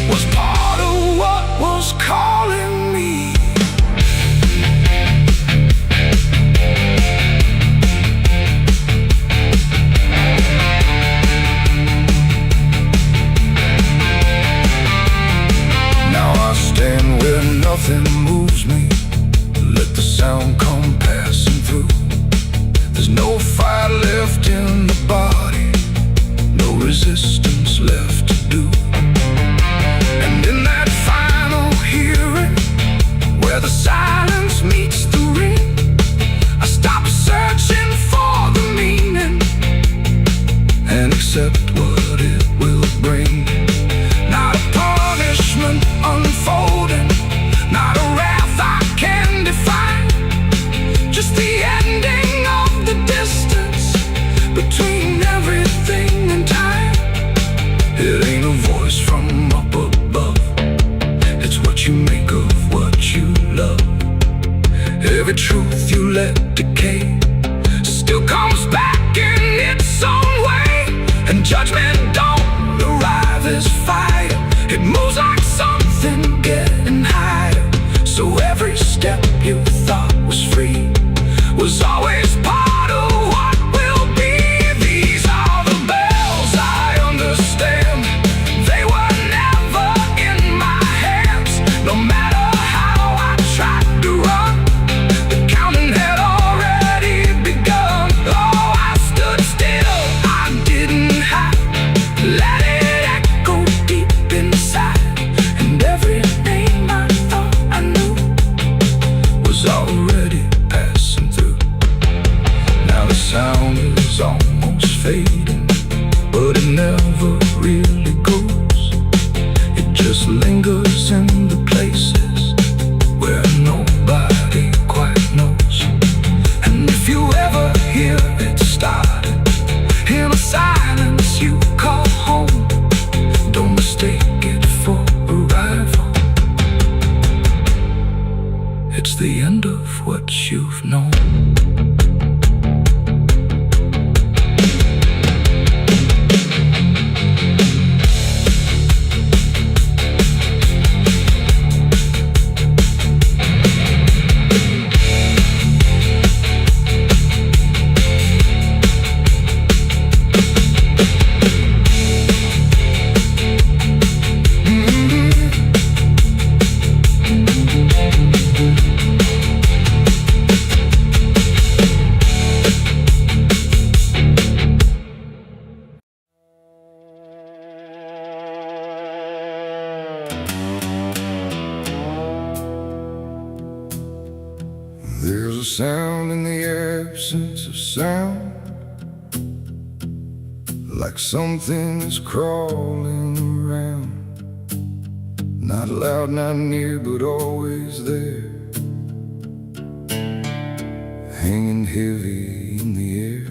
was part of what was calling me. Now I stand where nothing moves me, let the sound come passing through. There's no fire left in the body, no resistance left to do. And in that final hearing, where the silence meets the ring, I stop searching for the meaning and accept what it will bring. Not a punishment unfolding, not a wrath I can define, just the ending of the distance between everything and time. It ain't a voice from up above, it's what you make of what you love. Every truth you let decay still comes back in its own way, and judgment don't arrive as fire, it moves like something getting higher. So every step you thought was free was always part of what will be. These are the bells I understand, they were never in my hands. No matter how I tried to run, the counting had already begun. Oh, I stood still, I didn't hide, let it echo deep inside, and every name I thought I knew was already passing through. Now the sound is almost fading, but it never really goes. It just lingers in the places where nobody quite knows. And if you ever hear it starting in a silence you call home, don't mistake it for arrival, it's the end of what you've known. There's a sound in the absence of sound, like something is crawling around. Not loud, not near, but always there, hanging heavy in the air.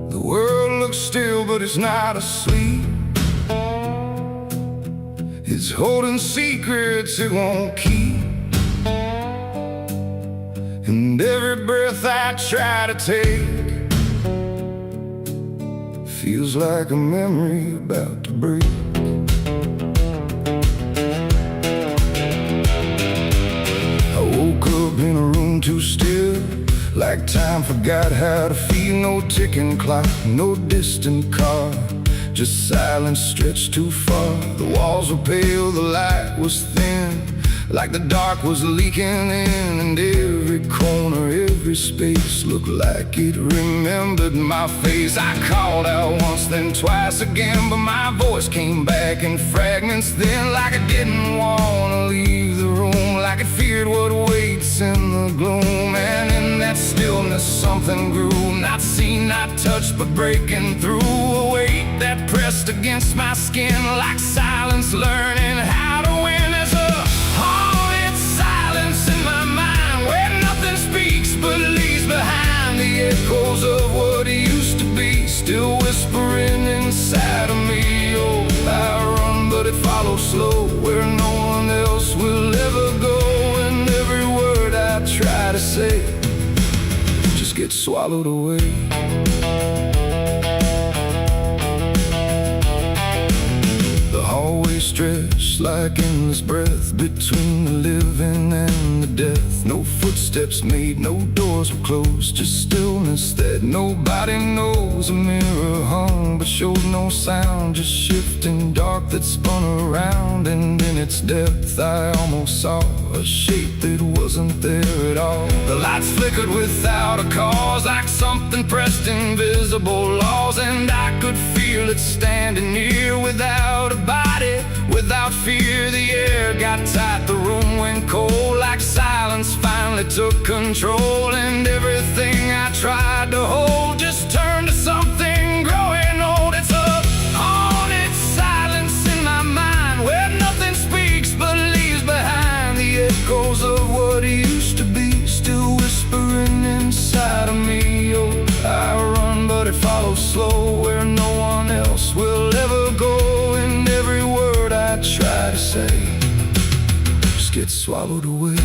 The world looks still, but it's not asleep. It's holding secrets it won't keep. And every breath I try to take feels like a memory about to break. too still, like time forgot how to feel. No ticking clock, no distant car, just silence stretched too far. The walls were pale, the light was thin, like the dark was leaking in. And every corner, every space looked like it remembered my face. I called out once, then twice again, but my voice came back in fragments then. Like I didn't want to leave the room, like it feared what waits in the gloom. And in that stillness something grew, not seen, not touched, but breaking through. A weight that pressed against my skin, like silence learning how to win. As a haunted silence in my mind, where nothing speaks but leaves behind the echoes of what used to be, still whispering inside of me. Oh, I run but it follows slow, where no one else will ever go. And every word I try to say just gets swallowed away. The hallway stretched like endless breath between the living and the death. No footsteps made, no doors were closed, just stillness that nobody knows. A mirror hung but showed no sound, just shifting dark that spun around. And in its depth I almost saw a shape that wasn't there at all. The lights flickered without a cause, like something pressed invisible laws. And I could feel it standing near, without a body, without fear. The air got tight, the room went cold, like silence finally took control. And everything I tried to hold just turned to something growing old. It's a haunted silence in my mind, where nothing speaks but leaves behind the echoes of what used to be, still whispering inside of me. Oh, I run but it follows slow, where no one else will ever go. And every word I try to say just gets swallowed away.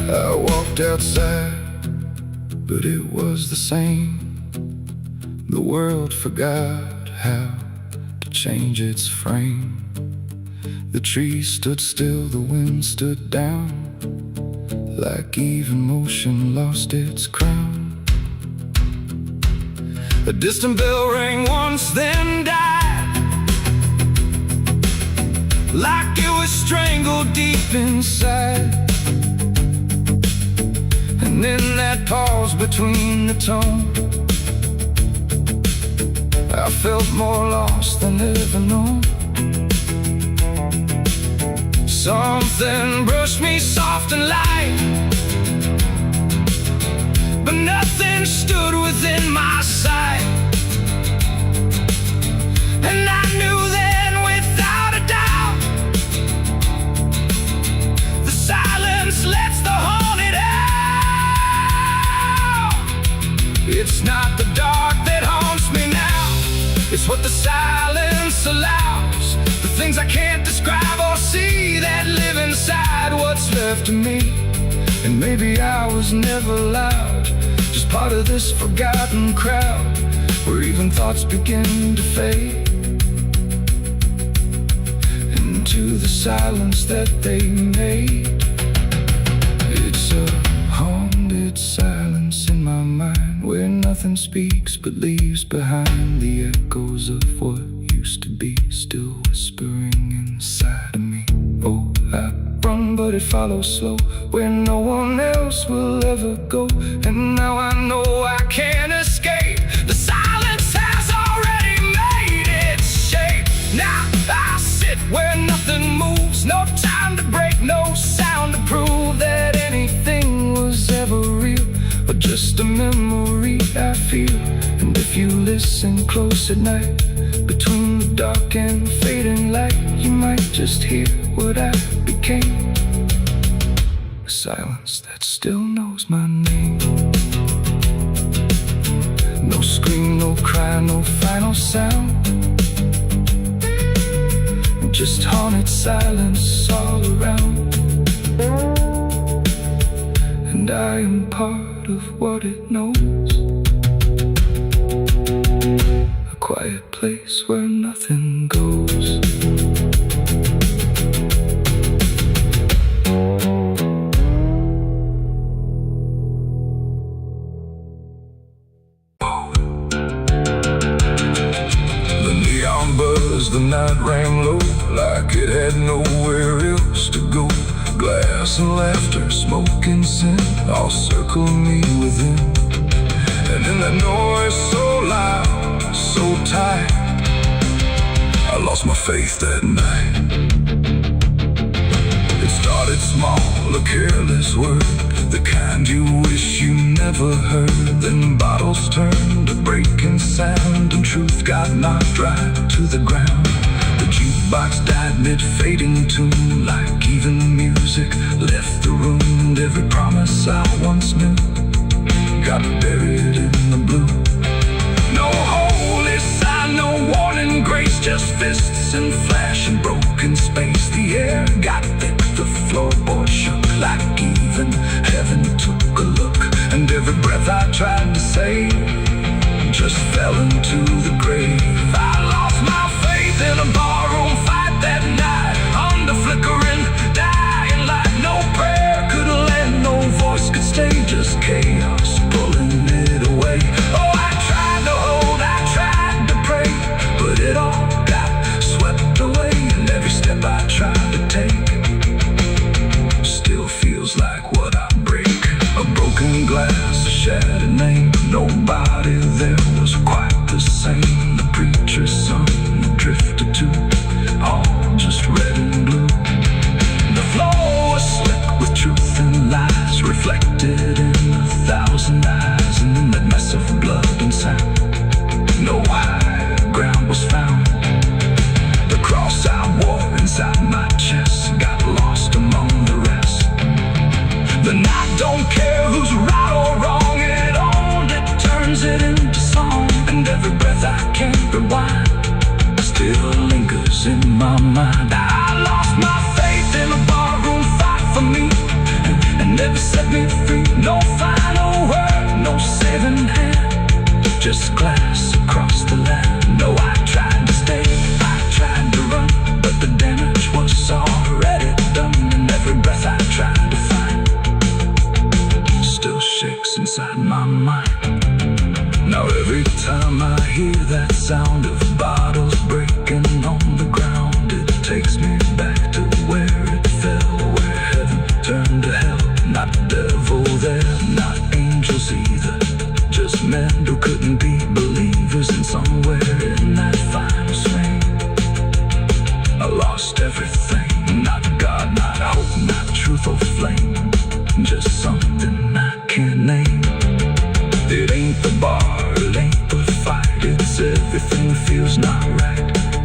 I walked outside, but it was the same. The world forgot how to change its frame. The trees stood still, the wind stood down, like even motion lost its crown. A distant bell rang once, then died, like it was strangled deep inside. And in that pause between the tone, I felt more lost than ever known. Something brushed me soft and light, but nothing stood within my sight. And I knew then without a doubt, the silence lets the haunted out. It's not the dark that haunts me now, it's what the silence allows. The things I can't describe or see that live inside what's left of me. And maybe I was never loud, just part of this forgotten crowd, where even thoughts begin to fade into the silence that they made. It's a haunted silence in my mind, where nothing speaks but leaves behind the echoes of what used to be, still whispering inside of me. Oh, I run but it follows slow, where no one else will ever go. And now I know I can't escape, the silence has already made its shape. Now I sit where nothing moves, no time to break, no sound to prove that anything was ever real, or just a memory I feel. And if you listen close at night, between the dark and fading light, you might just hear what I became, a silence that still knows my name. No scream, no cry, no final sound, just haunted silence all around. And I am part of what it knows, a quiet place where nothing goes. The night rang low like it had nowhere else to go. Glass and laughter, smoke and sin all circle me within. And in that noise so loud, so tight, I lost my faith that night. It started small, a careless word, the kind you wish you never heard. Then bottles turned to breaking sound, and truth got knocked right to the ground. The jukebox died mid-fading tune, like even music left the room. And every promise I once knew got buried in the blue. No holy sign, no warning grace, just fists and flash and broken space. The air got thick, the floorboard shook, like even heaven took a look. And every breath I tried to save just fell into the grave. I lost my faith in a barroom fight that night, under flickering dying light. No prayer could land, no voice could stay, just chaos pulling it away. Oh, I tried to hold, I tried to pray, but it all got swept away. And every step I tried to take still feels like what I break. A broken glass, a shattered name, nobody there was quite the same. The preacher's son drifted too, all just red and blue. The floor was slick with truth and lies, reflected in 1,000 eyes. And in that mess of blood and sound, no higher ground was found. The cross I wore inside my chest got lost among the rest. Then I don't care who's right or wrong, it only turns it into song. And every breath I can't rewind still lingers in my mind. I lost my faith in a barroom fight for me, and never set me free. No final word, no saving hand, just glass across the land. No, I tried to stay, I tried to run, but the damage was already done. And every breath I tried to find still shakes inside my mind. Now every time I hear that sound of bottles breaking on the ground, it takes me back to where it fell, where heaven turned to hell. Not devil there, not angels either, just men who couldn't be believers. And somewhere in that final swing, I lost everything. Not God, not hope, not truth or flame, just something I can't name. It ain't the bar, it ain't the fight, it's everything feels not right.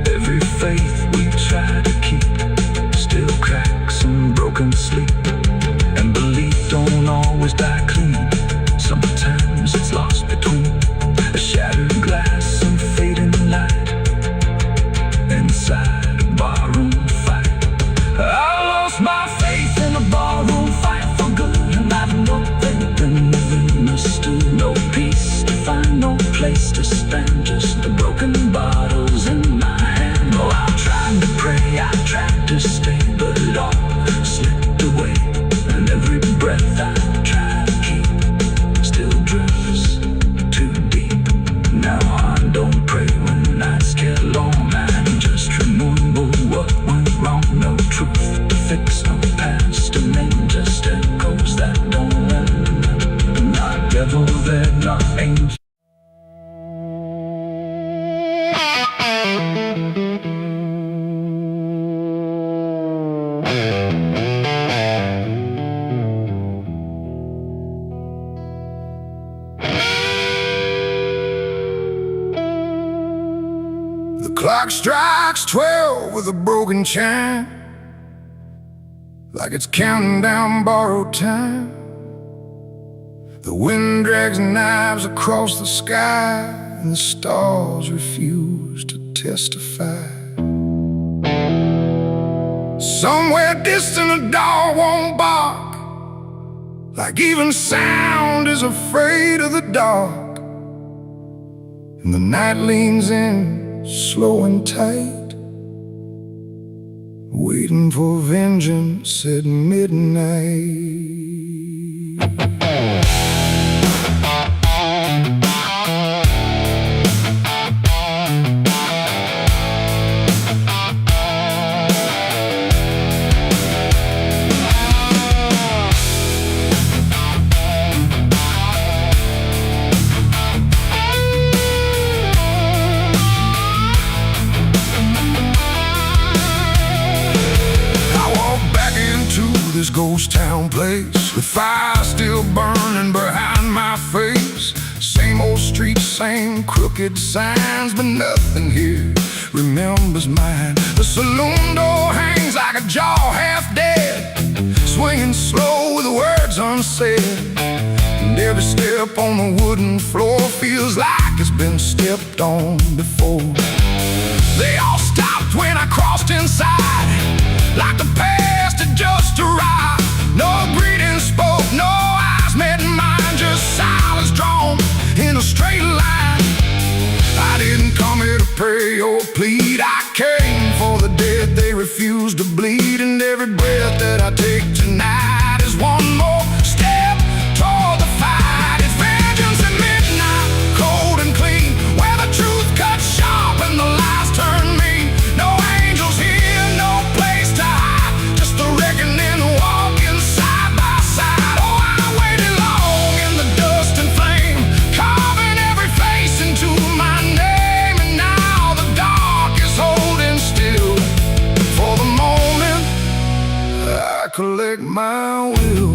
Every faith we try to keep still cracks and broken sleep. And belief don't always die clean, sometimes it's lost between a shattered glass and fading light inside a barroom fight. I lost my faith in a barroom fight for good, and I've no faith in living understood. No peace to find, no place to stand, just the broken bottles in my hand. Oh, I tried to pray, I tried to stay, but it all slipped away. And every breath I try to keep still drifts too deep. Now I don't pray when nights get long, I just remember what went wrong. No truth to fix, no past to name, just echoes that don't end. Not devil there, not angel. The clock strikes 12 with a broken chime, like it's counting down borrowed time. The wind drags knives across the sky, and the stars refuse to testify. Somewhere distant a dog won't bark, like even sound is afraid of the dark. And the night leans in, slow and tight, waiting for vengeance at midnight. This ghost town place, with fire still burning behind my face. Same old streets, same crooked signs, but nothing here remembers mine. The saloon door hangs like a jaw half dead, swinging slow with words unsaid. And every step on the wooden floor feels like it's been stepped on before. They all stopped when I crossed inside, like the past had just arrived. No greeting spoke, no eyes met mine, just silence drawn in a straight line. I didn't come here to pray or plead, I came for the dead they refuse to bleed. And every breath that I take tonight is one more step toward the fight. It's vengeance at midnight, cold and clean, where the truth cuts sharp and the lies turn mean. No angels here, no place to hide, just the reckoning walking side by side. Oh, I waited long in the dust and flame, carving every face into my name. And now the dark is holding still for the moment I collect my will.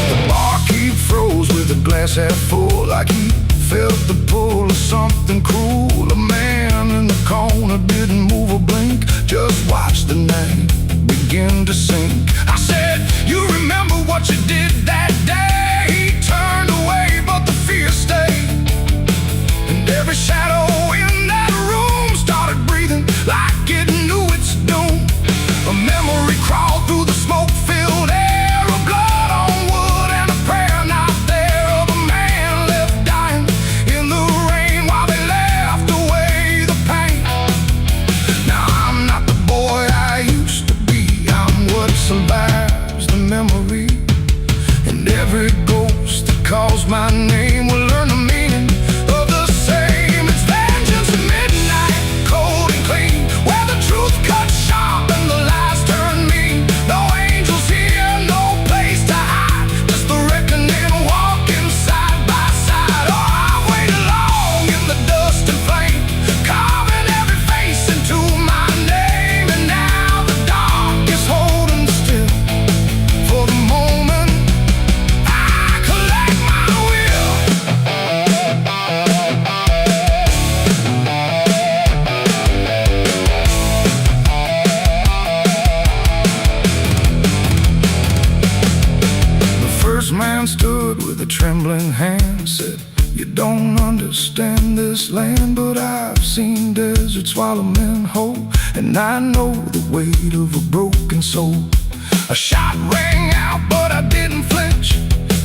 The barkeep froze with a glass half full, like he felt the pull of something cruel. A man in the corner didn't move a blink, just watched the night begin to sink. I said, you remember what you did that day? He turned away, but the fear stayed. And every shadow in that room started breathing like it knew its doom. A memory crawled through the smoke-filled air, of blood on wood and a prayer not there, of a man left dying in the rain while they left away the pain. Now I'm not the boy I used to be, I'm what survives the memory. And every ghost that calls my name will learn the meaning of the same. It's vengeance at midnight, cold and clean, where the truth cuts sharp and the lies turn mean. No angels here, no place to hide, just the reckoning walking side by side. Oh, I waited long in the dust and flame, carving every face into my name. And now the dark is holding still for the moment I collect my will. The first man stood with a trembling hand, said, you don't understand this land, but I've seen deserts swallow men whole, and I know the weight of a broken soul. A shot rang out, but I didn't flinch.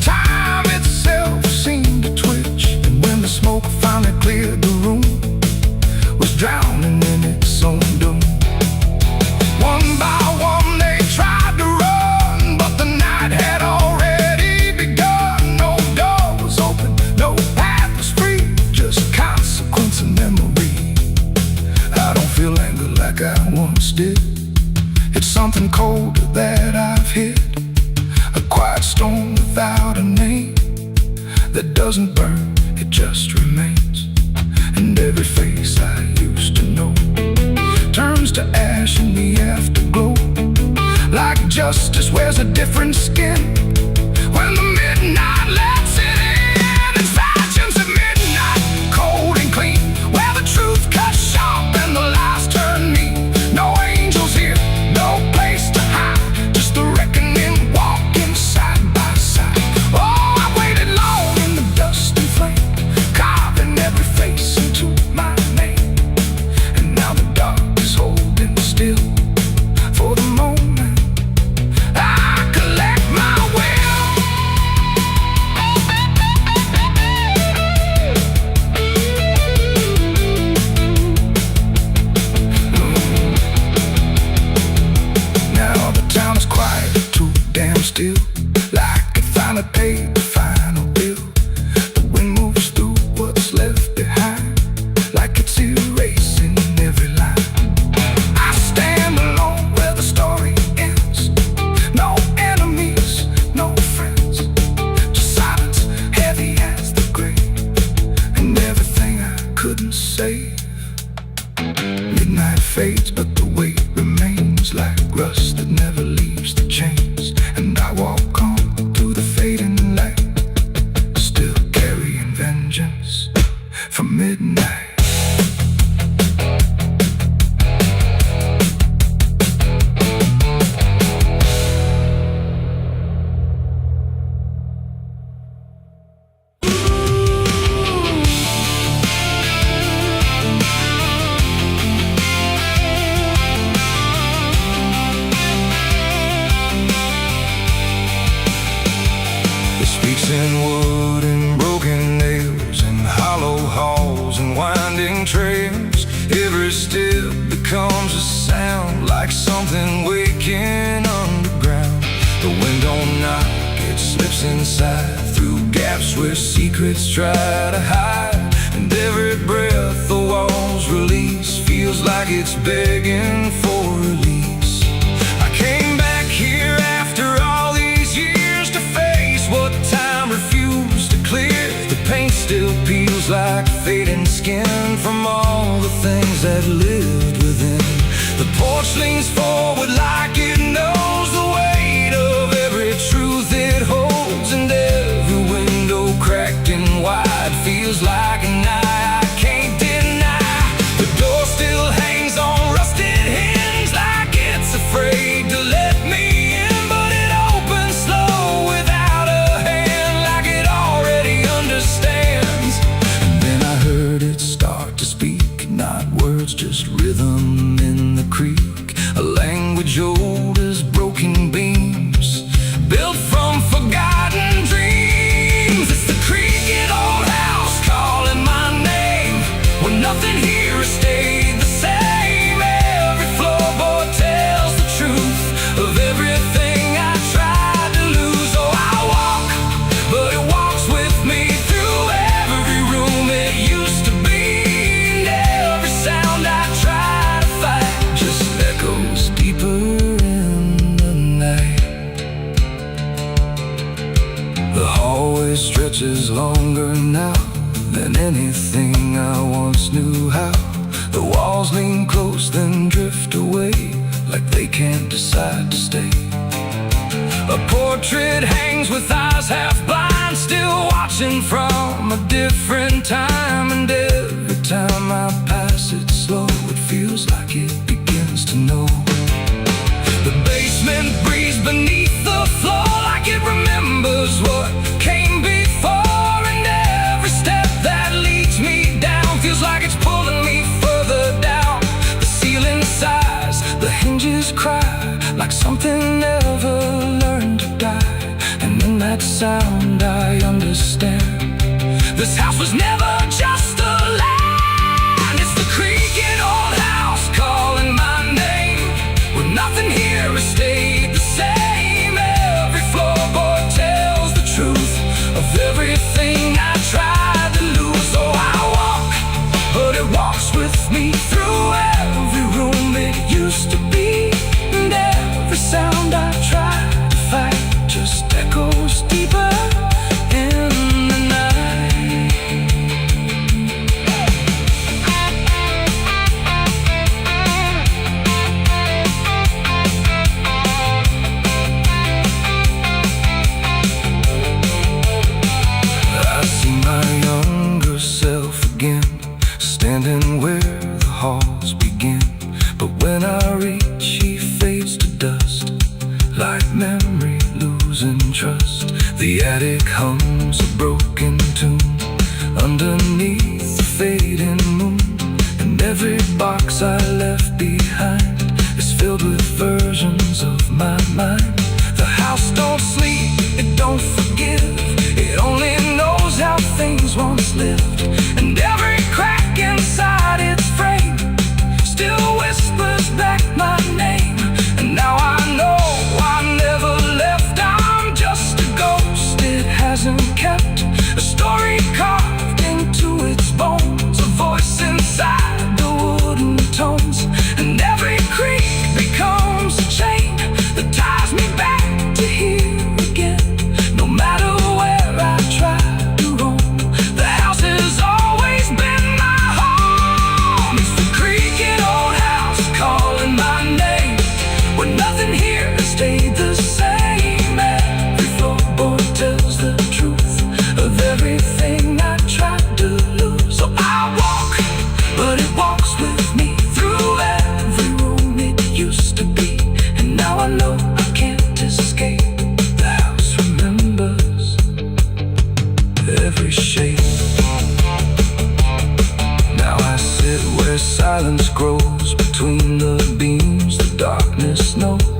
Time itself seemed to twitch, and when the smoke finally cleared the room, was drowning in its own doom. One by one they tried to run, but the night had already begun. No door was open, no path was free, just consequence and memory. I don't feel anger like I once did, it's something colder that I've hit. A quiet storm without a name, that doesn't burn, it just remains. And every face I used to know turns to ash in the afterglow, like justice wears a different skin when the midnight lets it in. It's vengeance at midnight, cold and clean, where the truth cuts sharp and the lies turn mean. No angels here, no place to hide, just the reckoning walking side by side. Oh, I waited long in the dust and flame, carving every face into my name. still, like I finally paid the final bill. The wind moves through what's left behind, like it's erasing every line. I stand alone where the story ends. No enemies, no friends, just silence heavy as the grave, and everything I couldn't save. Midnight fades, but the weight remains like rust that never leaves the chains. And I walk on through the fading light, still carrying vengeance from midnight. Speaks in wood and broken nails, and hollow halls and winding trails. Every step becomes a sound, like something waking underground. The wind don't knock, it slips inside, through gaps where secrets try to hide. And every breath the walls release feels like it's begging for release. I came back here after all these years to face what time refused to clear. The paint still peels like fading skin from all the things that lived within. The porch leans forward like it knows the weight of every truth it holds, and every window cracked and wide feels like an eye I can't deny. The door still hangs on rusted hinges like it's afraid to let me in, but it opens slow without a hand, like it already understands. And then I heard it start to speak, not words, just rhythm in the creek, a language old as broken beams, built from forgotten dreams. It's the creaking old house calling my name, when nothing here has stayed the same. Every floorboard tells the truth of everything I tried to lose. Oh, I walk, but it walks with me through every room it used to be, and every sound I try to fight just echoes deeper in the night. The hallway stretches longer now than anything I once knew how. The walls lean close then drift away, like they can't decide to stay. A portrait hangs with eyes half blind, still watching from a different time. And every time I pass it slow, it feels like it begins to know. The basement breathes beneath the floor, like it remembers what came before. And every step that leads me down feels like it's pulling me further down. The ceiling sighs, the hinges cry, like something never learned to die. And in that sound I understand, this house was never just a land. It's the creaking old house calling my name, where nothing here has stayed the same. Every floorboard tells the truth of everything I tried to lose. Oh, I walk, but it walks with me through every room it used to be, and every sound I try to fight just echoes deeper in the night. I see my younger self again, standing where the halls begin. But when I reach, he fades to dust, like memory losing trust. The attic hums a broken tune underneath the fading moon, and every box I left behind is filled with versions of my mind. The house don't sleep, it don't forgive, it only knows how things once lived. And every crack inside its frame still whispers back my name. And now I know I never left our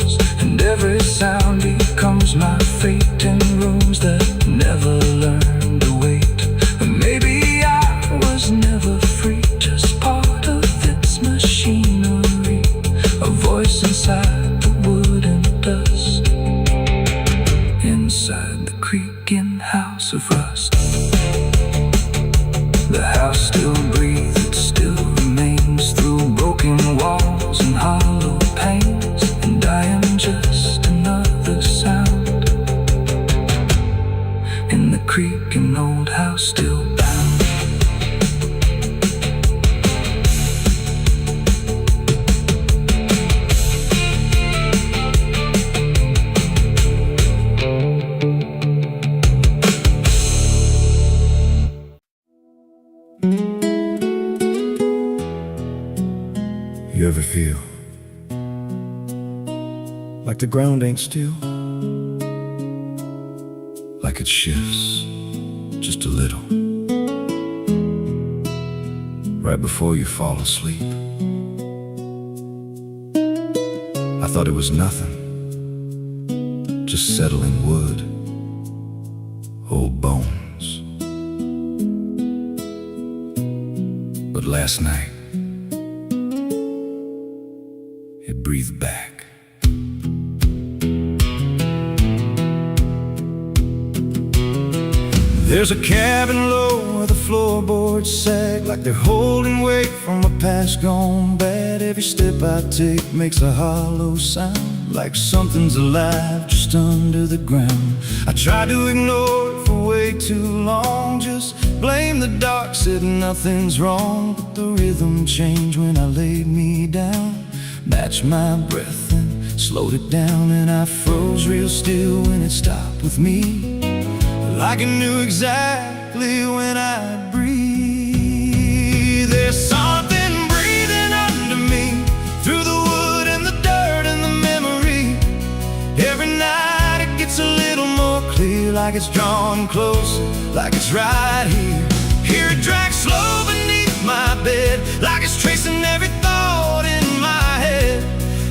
walls, and every sound becomes my fate in rooms that never learned to wait. And maybe I was never free, just part of its machinery, a voice inside the wood and dust, inside the creaking house of rust. The house still breathes, it still remains through broken walls and hollow panes, and I am just another sound in the creaking old house still bound. You ever feel like the ground ain't still? Like it shifts just a little right before you fall asleep. I thought it was nothing, just settling wood, old bones. But last night it breathed back. There's a cabin low where the floorboards sag, like they're holding weight from a past gone bad. Every step I take makes a hollow sound, like something's alive just under the ground. I tried to ignore it for way too long, just blame the dark, said nothing's wrong. But the rhythm changed when I laid me down, matched my breath and slowed it down, and I froze real still when it stopped with me, like I knew exactly when I'd breathe. There's something breathing under me, through the wood and the dirt and the memory. Every night it gets a little more clear, like it's drawing closer, like it's right here. Hear it drag slow beneath my bed, like it's tracing every thought in my head.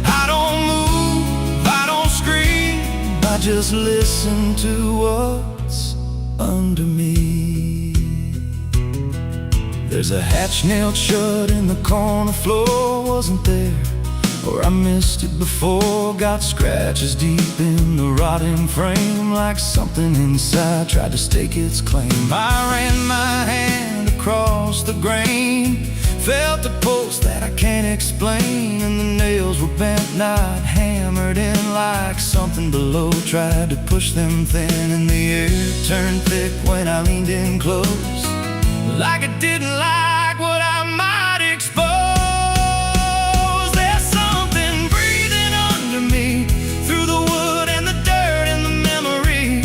I don't move, I don't scream, I just listen to what's under me. There's a hatch nailed shut in the corner floor, wasn't there, or I missed it before. Got scratches deep in the rotting frame, like something inside tried to stake its claim. I ran my hand across the grain, felt a pulse that I can't explain, and the nails were bent, not hammered in, like something below tried to push them thin. And the air turned thick when I leaned in close, like it didn't like what I might expose. There's something breathing under me, through the wood and the dirt and the memory.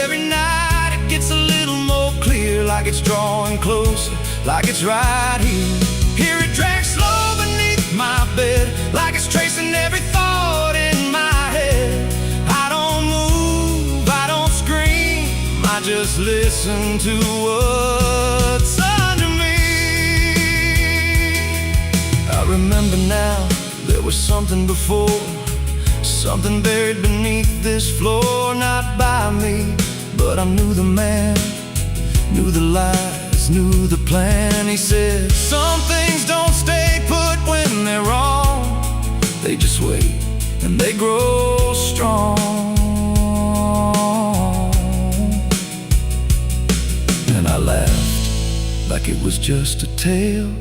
Every night it gets a little more clear, like it's drawing closer, like it's right here. Hear it drag slow beneath my bed, like it's tracing every thought in my head. I don't move, I don't scream, I just listen to what's under me. I remember now, there was something before, something buried beneath this floor. Not by me, but I knew the man, knew the lies, knew the plan. He said, some things don't stay put when they're wrong, they just wait and they grow strong. And I laughed like it was just a tale.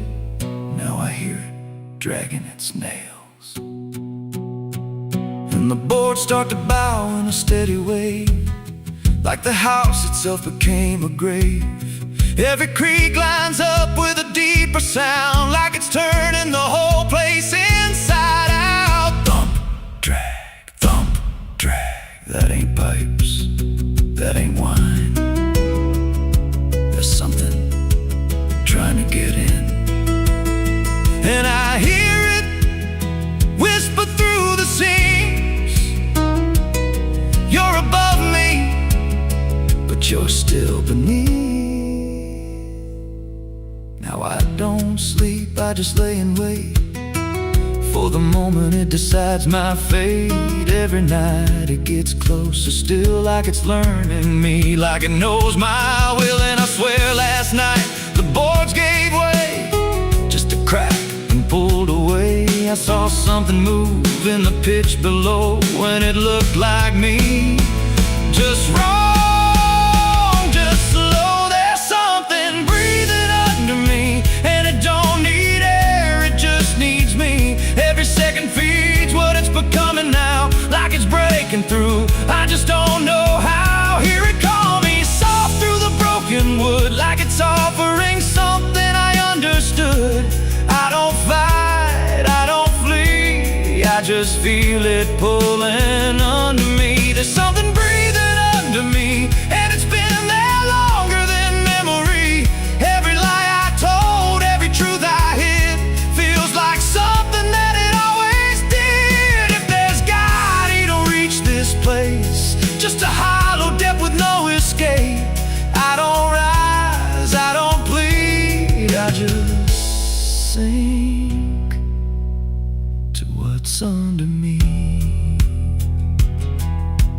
Now I hear it dragging its nails, and the boards start to bow in a steady way, like the house itself became a grave. Every creak lines up with a deeper sound, like it's turning the whole place inside out. Thump, drag, that ain't pipes, that ain't wine. There's something trying to get in, and I hear it whisper through the seams. You're above me, but you're still beneath. Now I don't sleep, I just lay in wait For the moment it decides my fate. Every night it gets closer, still like it's learning me, like it knows my will. And I swear last night the boards gave way, just a crack and pulled away. I saw something move in the pitch below when it looked like me. Just wrong, just slow. There's something breathing under me, and it don't need air, it just needs me. Every second feeds what it's becoming now, like it's breaking through. I just don't know how. Hear it call me soft through the broken wood, like it's offering something I understood. I don't fight, I don't flee, I just feel it pulling under me. There's something breathing under me, and it's been there longer than memory. Every lie I told, every truth I hid, feels like something that it always did. If there's God, he don't reach this place, just a hollow depth with no escape. I don't rise, I don't plead, I just sink to what's under me.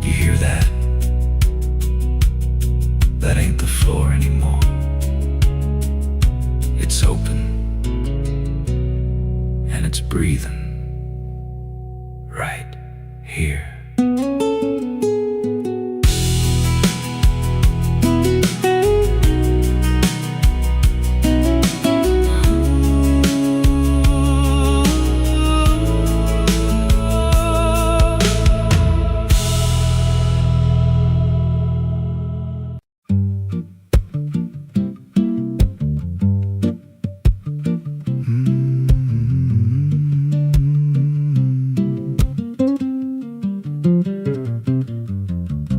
You hear that? That ain't the floor anymore. It's open, and it's breathing right here.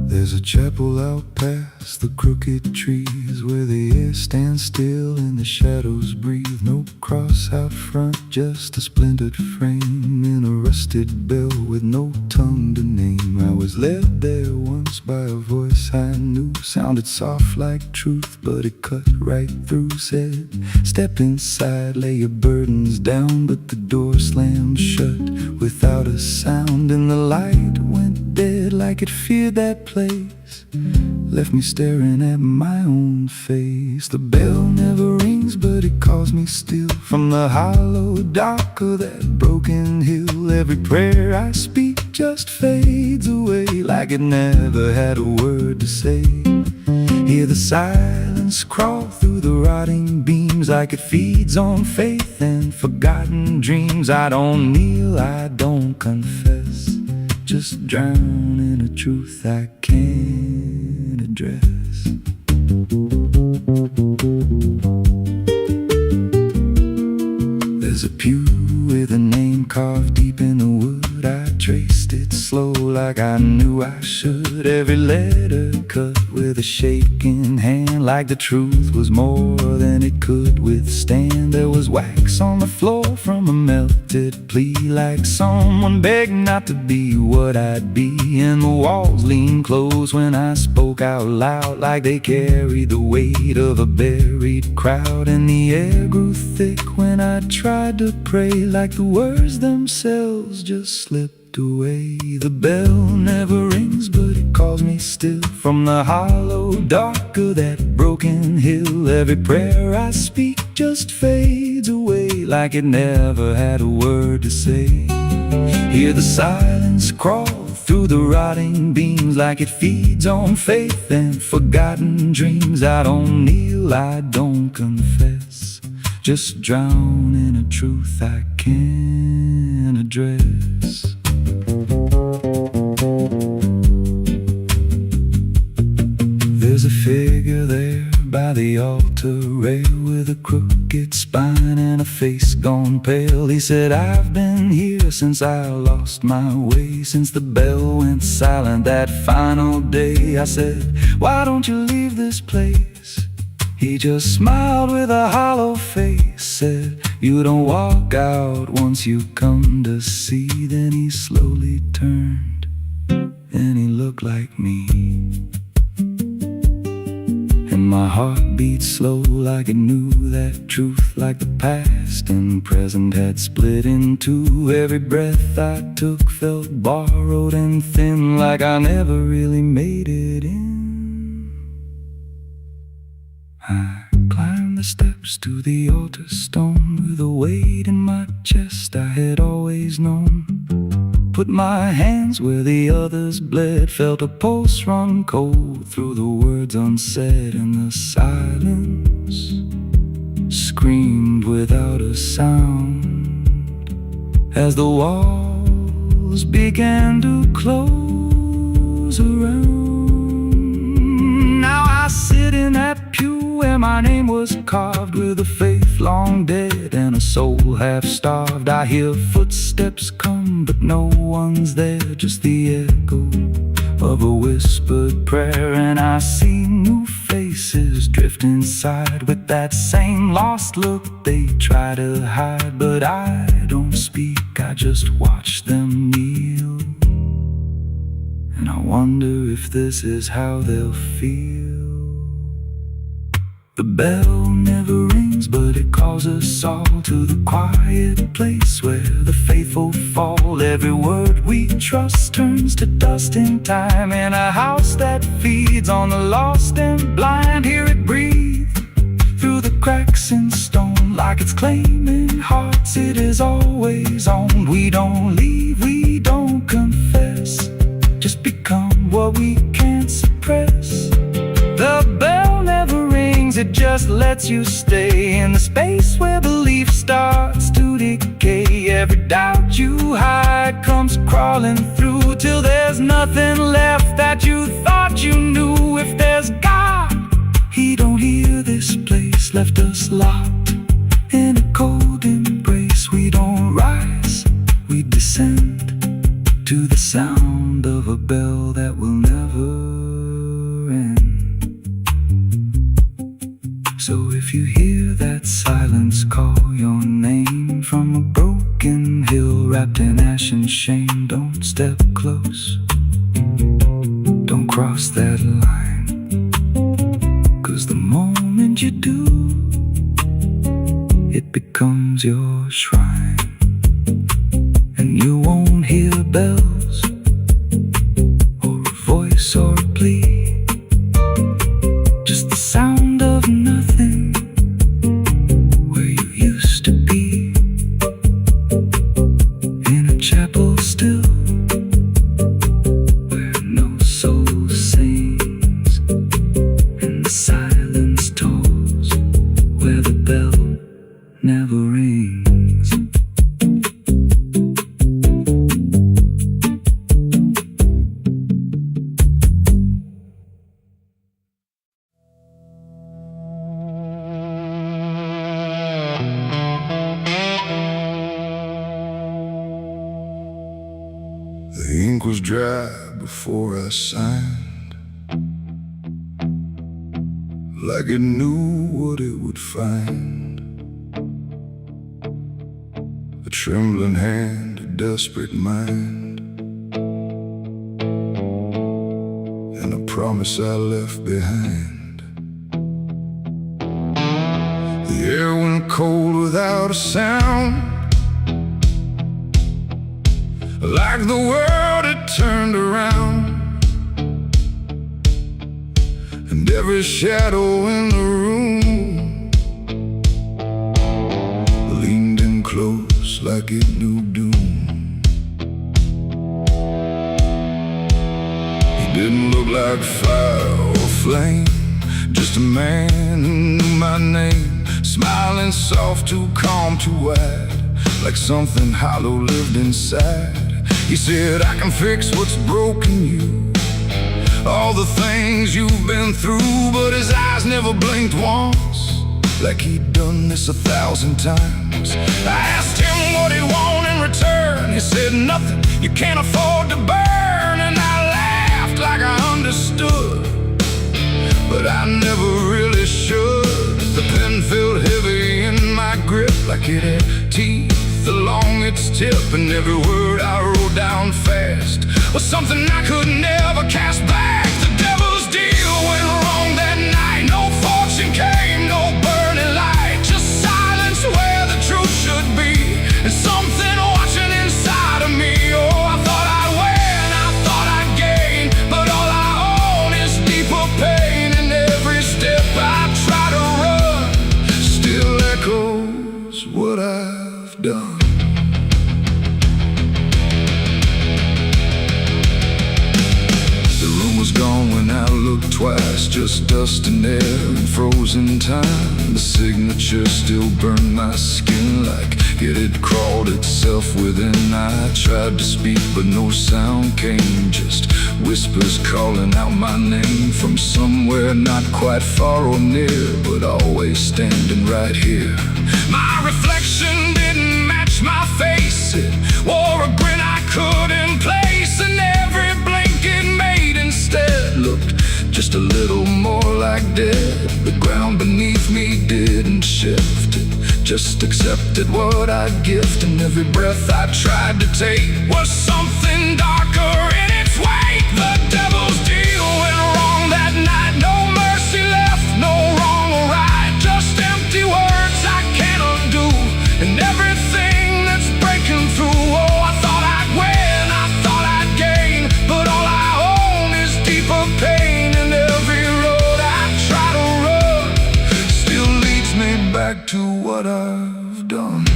There's a chapel out past the crooked trees, where the air stands still and the shadows breathe. No cross out front, just a splintered frame in a rusted bell with no tongue to name. I was led there once by a voice I knew, sounded soft like truth, but it cut right through. Said, step inside, lay your burdens down, but the door slammed shut without a sound, and the light went dead like it feared that place, left me staring at my own face. The bell never rings, but it calls me still from the hollow dark of that broken hill. Every prayer I speak just fades away, like it never had a word to say. Hear the silence crawl through the rotting beams, like it feeds on faith and forgotten dreams. I don't kneel, I don't confess, just drown in a truth I can't address. There's a pew with a name carved deep in the wood. I traced it slow like I knew I should. Every letter cut with a shaking hand, like the truth was more than it could withstand. There was wax on the floor from a melted plea, like someone begged not to be what I'd be. And the walls leaned close when I spoke out loud, like they carried the weight of a buried crowd. And the air grew thick when I tried to pray, like the words themselves just slipped away. The bell never rings, but it calls me still from the hollow dark of that broken hill. Every prayer I speak just fades away, like it never had a word to say. Hear the silence crawl through the rotting beams, like it feeds on faith and forgotten dreams. I don't kneel, I don't confess, just drown in a truth I can't address. There's a figure there by the altar rail, with a crooked spine and a face gone pale. He said, I've been here since I lost my way, since the bell went silent that final day. I said, why don't you leave this place? He just smiled with a hollow face, said, you don't walk out once you come to see. Then he slowly turned and he looked like me, and my heart heart beat slow like it knew that truth, like the past and present had split in two. Every breath I took felt borrowed and thin, like I never really made it in. I climbed the steps to the altar stone with a weight in my chest I had always known. Put my hands where the others bled, felt a pulse run cold through the words unsaid, and the silence screamed without a sound as the walls began to close around. Now I sit in that pew where my name was carved, with a faith long dead and a soul half starved. I hear footsteps come, but no one's there, just the echo of a whispered prayer. And I see new faces drift inside with that same lost look they try to hide. But I don't speak, I just watch them kneel, and I wonder if this is how they'll feel. The bell never rings, but it calls us all to the quiet place where the faithful fall. Every word we trust turns to dust in time, in a house that feeds on the lost and blind. Hear it breathe through the cracks in stone, like it's claiming hearts it is always on. We don't leave, we don't confess, just become what we can't suppress. The bell never rings, it just lets you stay in the space where belief starts to decay. Every doubt you hide comes crawling through, till there's nothing left that you thought you knew. If there's God, He don't hear this place, left us locked in a cold embrace. We don't rise, we descend to the sound of a bell that will never end. So if you hear that silence call your name from a broken hill wrapped in ash and shame, don't step close, don't cross that line, 'cause the moment you do, it becomes your shrine. And you won't hear bells or a voice or a plea, just the sound of nothing where you used to be, in a chapel still where no soul sings, and the silence tolls where the bell never rings. The ink was dry before I signed, like it knew what it would find. A trembling hand, a desperate mind, and a promise I left behind. The air went cold without a sound, like the world had turned around, and every shadow in the room leaned in close like it knew doom. He didn't look like fire or flame, just a man who knew my name, smiling soft, too calm, too wide, like something hollow lived inside. He said, I can fix what's broken you, all the things you've been through. But his eyes never blinked once, like he'd done this 1,000 times. I asked him what he'd want in return. He said, nothing you can't afford to burn. And I laughed like I understood, but I never really should. The pen felt heavy in my grip, like it had teeth along its tip, and every word I wrote down fast was something I could never cast back. The devil's deal went wrong that night, no fortune came. ice, just dust and air and frozen time. The signature still burned my skin like it had crawled itself within. I tried to speak but no sound came, just whispers calling out my name from somewhere not quite far or near, but always standing right here. My reflection didn't match my face, it wore a grin I couldn't place, and every blink it made instead looked just a little more like dead. The ground beneath me didn't shift, it just accepted what I'd gift, and every breath I tried to take was something darker in its wake. The devil's deal went wrong that night, no mercy left, no wrong or right, just empty words I can't undo, and everything that's breaking through. Oh, I thought I'd win, I thought I'd gain, but all I own is deeper pain, and every road I try to run still leads me back to what I've done.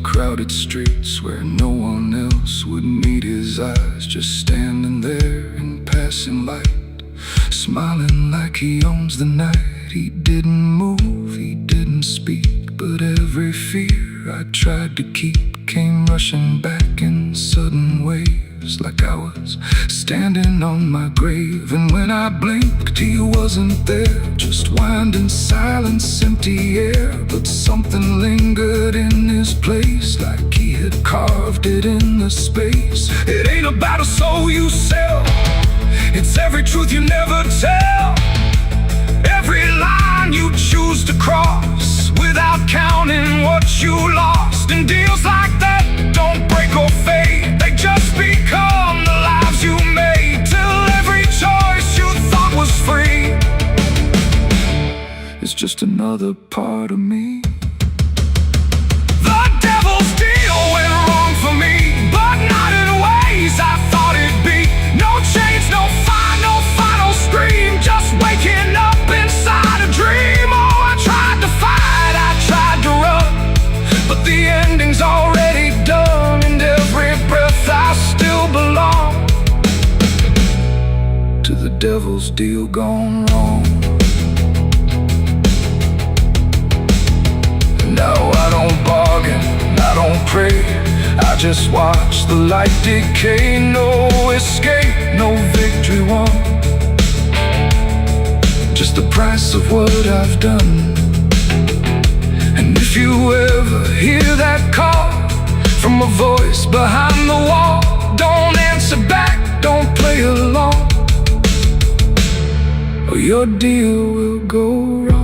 Crowded streets where no one else would meet his eyes, just standing there in passing light, smiling like he owns the night. He didn't move, he didn't speak, but every fear I tried to keep came rushing back in sudden waves, like I was standing on my grave. And when I blinked, he wasn't there, just winding silence, empty air. But something lingered in his place, like he had carved it in the space. It ain't about a soul you sell, it's every truth you never tell, every line you choose to cross without counting what you lost. And deals like that don't break or fade, they just become the lives you made, till every choice you thought was free is just another part of me. The devil's deal went wrong for me, but not in ways I thought it'd be. No chains, no fire, no final scream, just waking up inside a dream. Oh, I tried to fight, I tried to run, but the ending's already done, and every breath I still belong to the devil's deal gone wrong. Now I don't bargain, I don't pray, I just watch the light decay. No escape, no victory won, just the price of what I've done. And if you ever hear that call from a voice behind the wall, don't answer back, don't play along, or your deal will go wrong.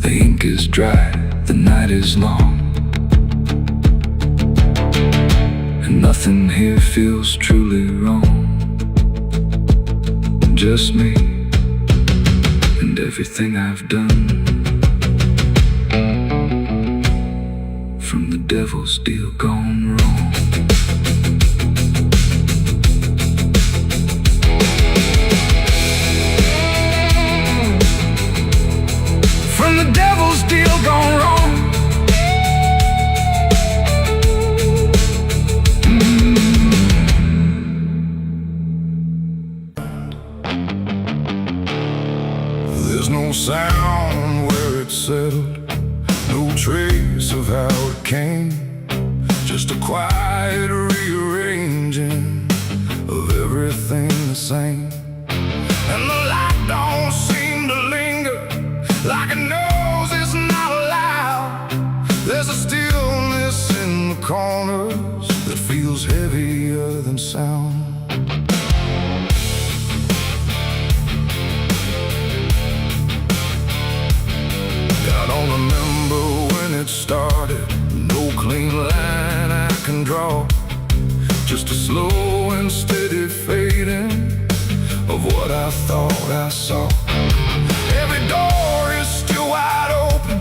The ink is dry, the night is long, and nothing here feels truly wrong. Just me and everything I've done, from the devil's deal gone wrong. From the devil's deal gone wrong. There's no sound where it settled, no trace of how it came, just a quiet rearranging of everything the same. And the light don't seem to linger, like it knows it's not allowed. There's a stillness in the corners that feels heavier than sound. I don't remember when it started, no clean line I can draw, just a slow and steady fading of what I thought thought I saw. Every door is still wide open,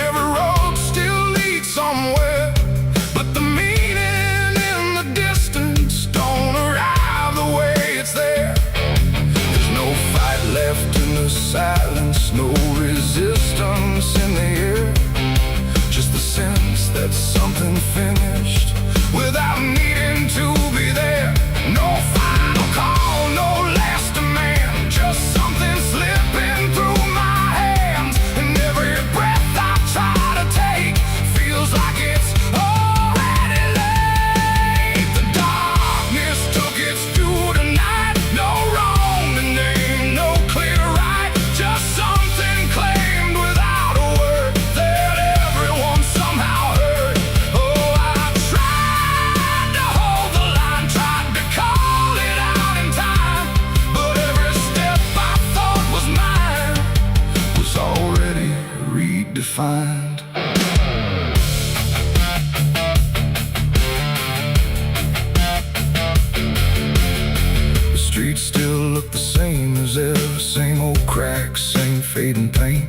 every road still leads somewhere, but the meaning in the distance don't arrive the way it's there. There's no fight left in the silence, no resistance in the air, just the sense that something finished without needing to be there. No final call, no last demand, just something slipping through my hands. And every breath I try to take feels like it's already late. The darkness took its due tonight. No wrong to name, no clear right, just something claimed without a word that everyone somehow heard. Oh, I tried to hold the line, tried to call it out in time, but every step I thought was mine was already redefined. The streets still look the same as ever, same old cracks, same fading paint,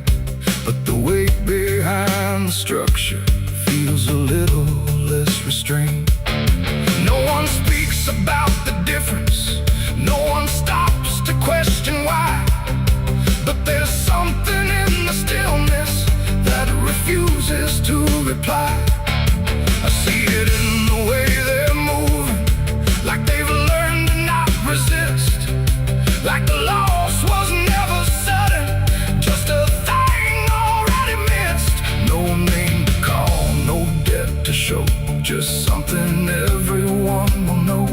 but the weight behind the structure feels a little less restrained. No one speaks about the difference, no one stops to question why, but there's something in the stillness that refuses to reply. I see it in the way they're moving, like they've learned to not resist, like the loss was never sudden, just a thing already missed. No name to call, no debt to show, just something everyone will know.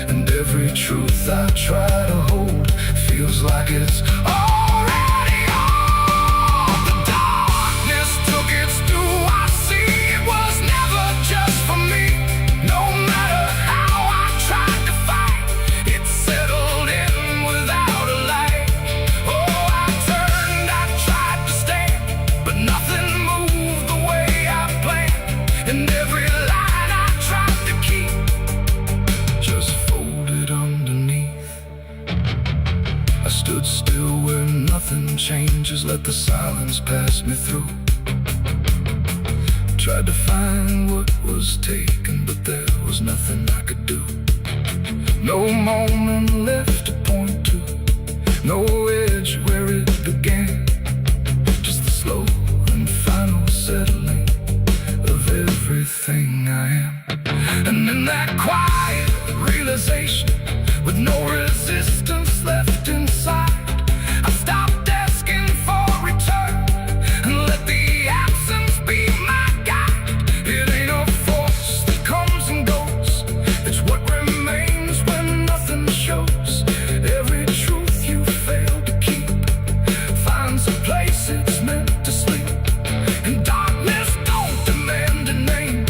And every truth I try to hold feels like it's already old. The darkness took its due, I see it was never just for me. No matter how I tried to fight, it settled in without a light. Oh, I turned, I tried to stand, but nothing moved the way I planned. And every line I tried to keep just folded underneath. I stood still where nothing changes, let the silence pass me through. Tried to find what was taken, but there was nothing I could do. No moment left to point to, no edge where it began, just the slow and final settling of everything I am. And in that quiet realization, with no resistance left inside, I stopped asking for return and let the absence be my guide. It ain't a force that comes and goes, it's what remains when nothing shows. Every truth you fail to keep finds a place it's meant to sleep. And darkness don't demand a name,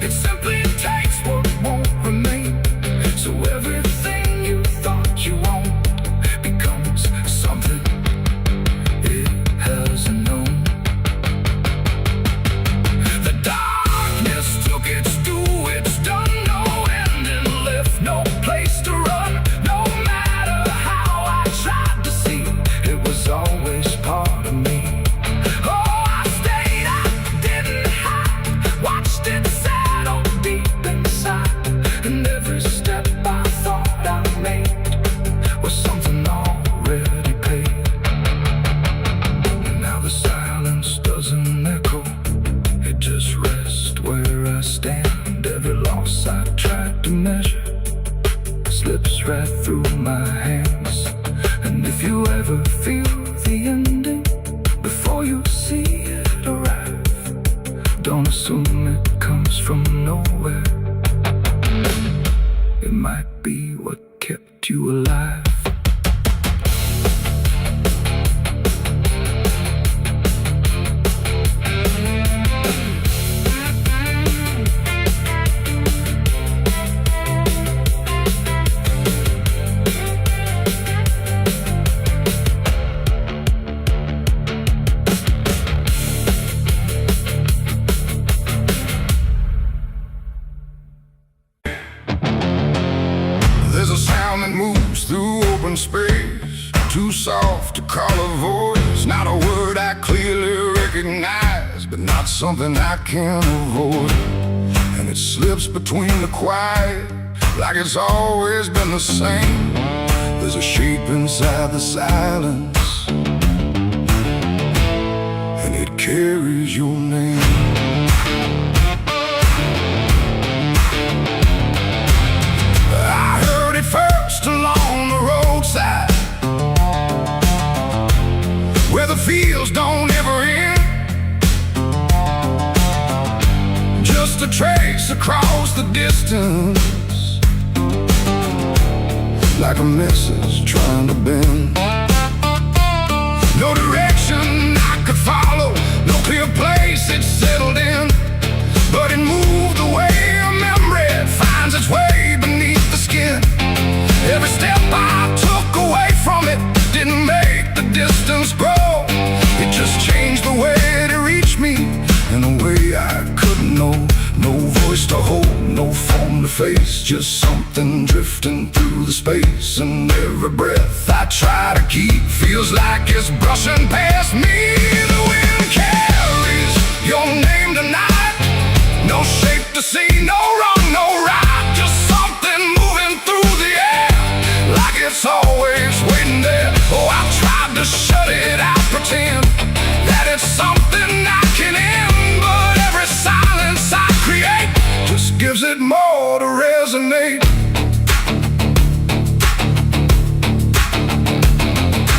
it simply takes what won't remain. So everything you thought you owned becomes something it hasn't known. The darkness took its due, it's done, no ending left, no place to run. No matter how I tried to see, it was always part of me. Oh, I stayed, I didn't hide, watched it settle deep inside. And every step I thought I made was something already paid. And now the silence doesn't echo, it just rests where I stand. Every loss I tried to measure slips right through my hands. And if you ever feel the ending before you see it arrive, don't assume it comes from nowhere. It might be what kept you alive. There's a sound that moves through open space, too soft to call a voice, not a word I clearly recognize, but not something I can avoid. And it slips between the quiet, like it's always been the same. There's a shape inside the silence, and it carries your name. I heard it first along the roadside, where the fields don't ever end. Just a trace across the distance, like a message trying to bend. No direction I could follow, no clear place it settled in, but it moved the way a memory finds its way beneath the skin. Every step I took away from it didn't make the distance grow. It just changed the way it reached me in a way I couldn't know. No voice to hold, no form to face, just something drifting through the space. And every breath I try to keep feels like it's brushing past me. The wind carries your name tonight, no shape to see, no wrong, no right, just something moving through the air, like it's always waiting there. Oh, I've tried to shut it out, pretend that it's something I can end, but every silence I create just gives it more to resonate.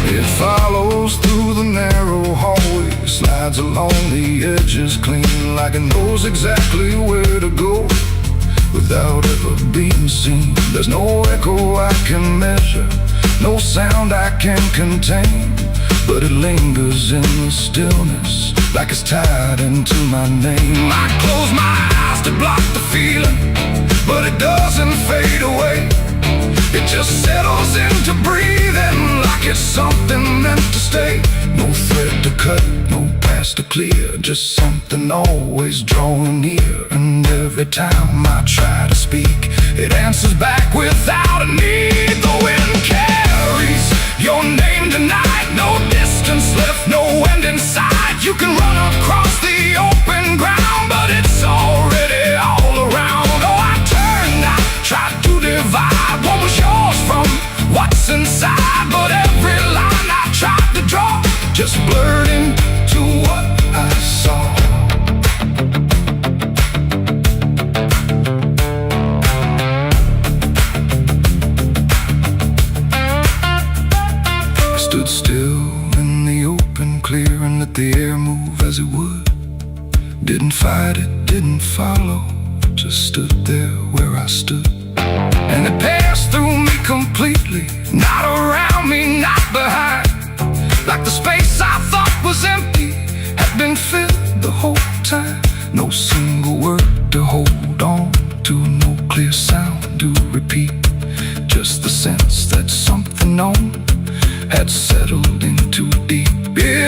It follows through the narrow hallway, slides along the edges clean, like it knows exactly where to go without ever being seen. There's no echo I can measure, no sound I can contain, but it lingers in the stillness, like it's tied into my name. I close my eyes to block the feeling, but it doesn't fade away. It just settles into breathing, like it's something meant to stay. No thread to cut, no path to clear, just something always drawing near. And every time I try to speak, it answers back without a need. The wind carries your name tonight, no distance left, no end in sight. You can run across the open ground, but it's already all around. Oh, I turned, I tried to divide what was yours from what's inside, but every line I tried to draw just blurred into what I saw. I stood still in the open clear and let the air move as it would. Didn't fight it, didn't follow, just stood there where I stood. And it passed through me completely, not around me, not behind, like the space I thought was empty had been filled the whole time. No single word to hold on to, no clear sound.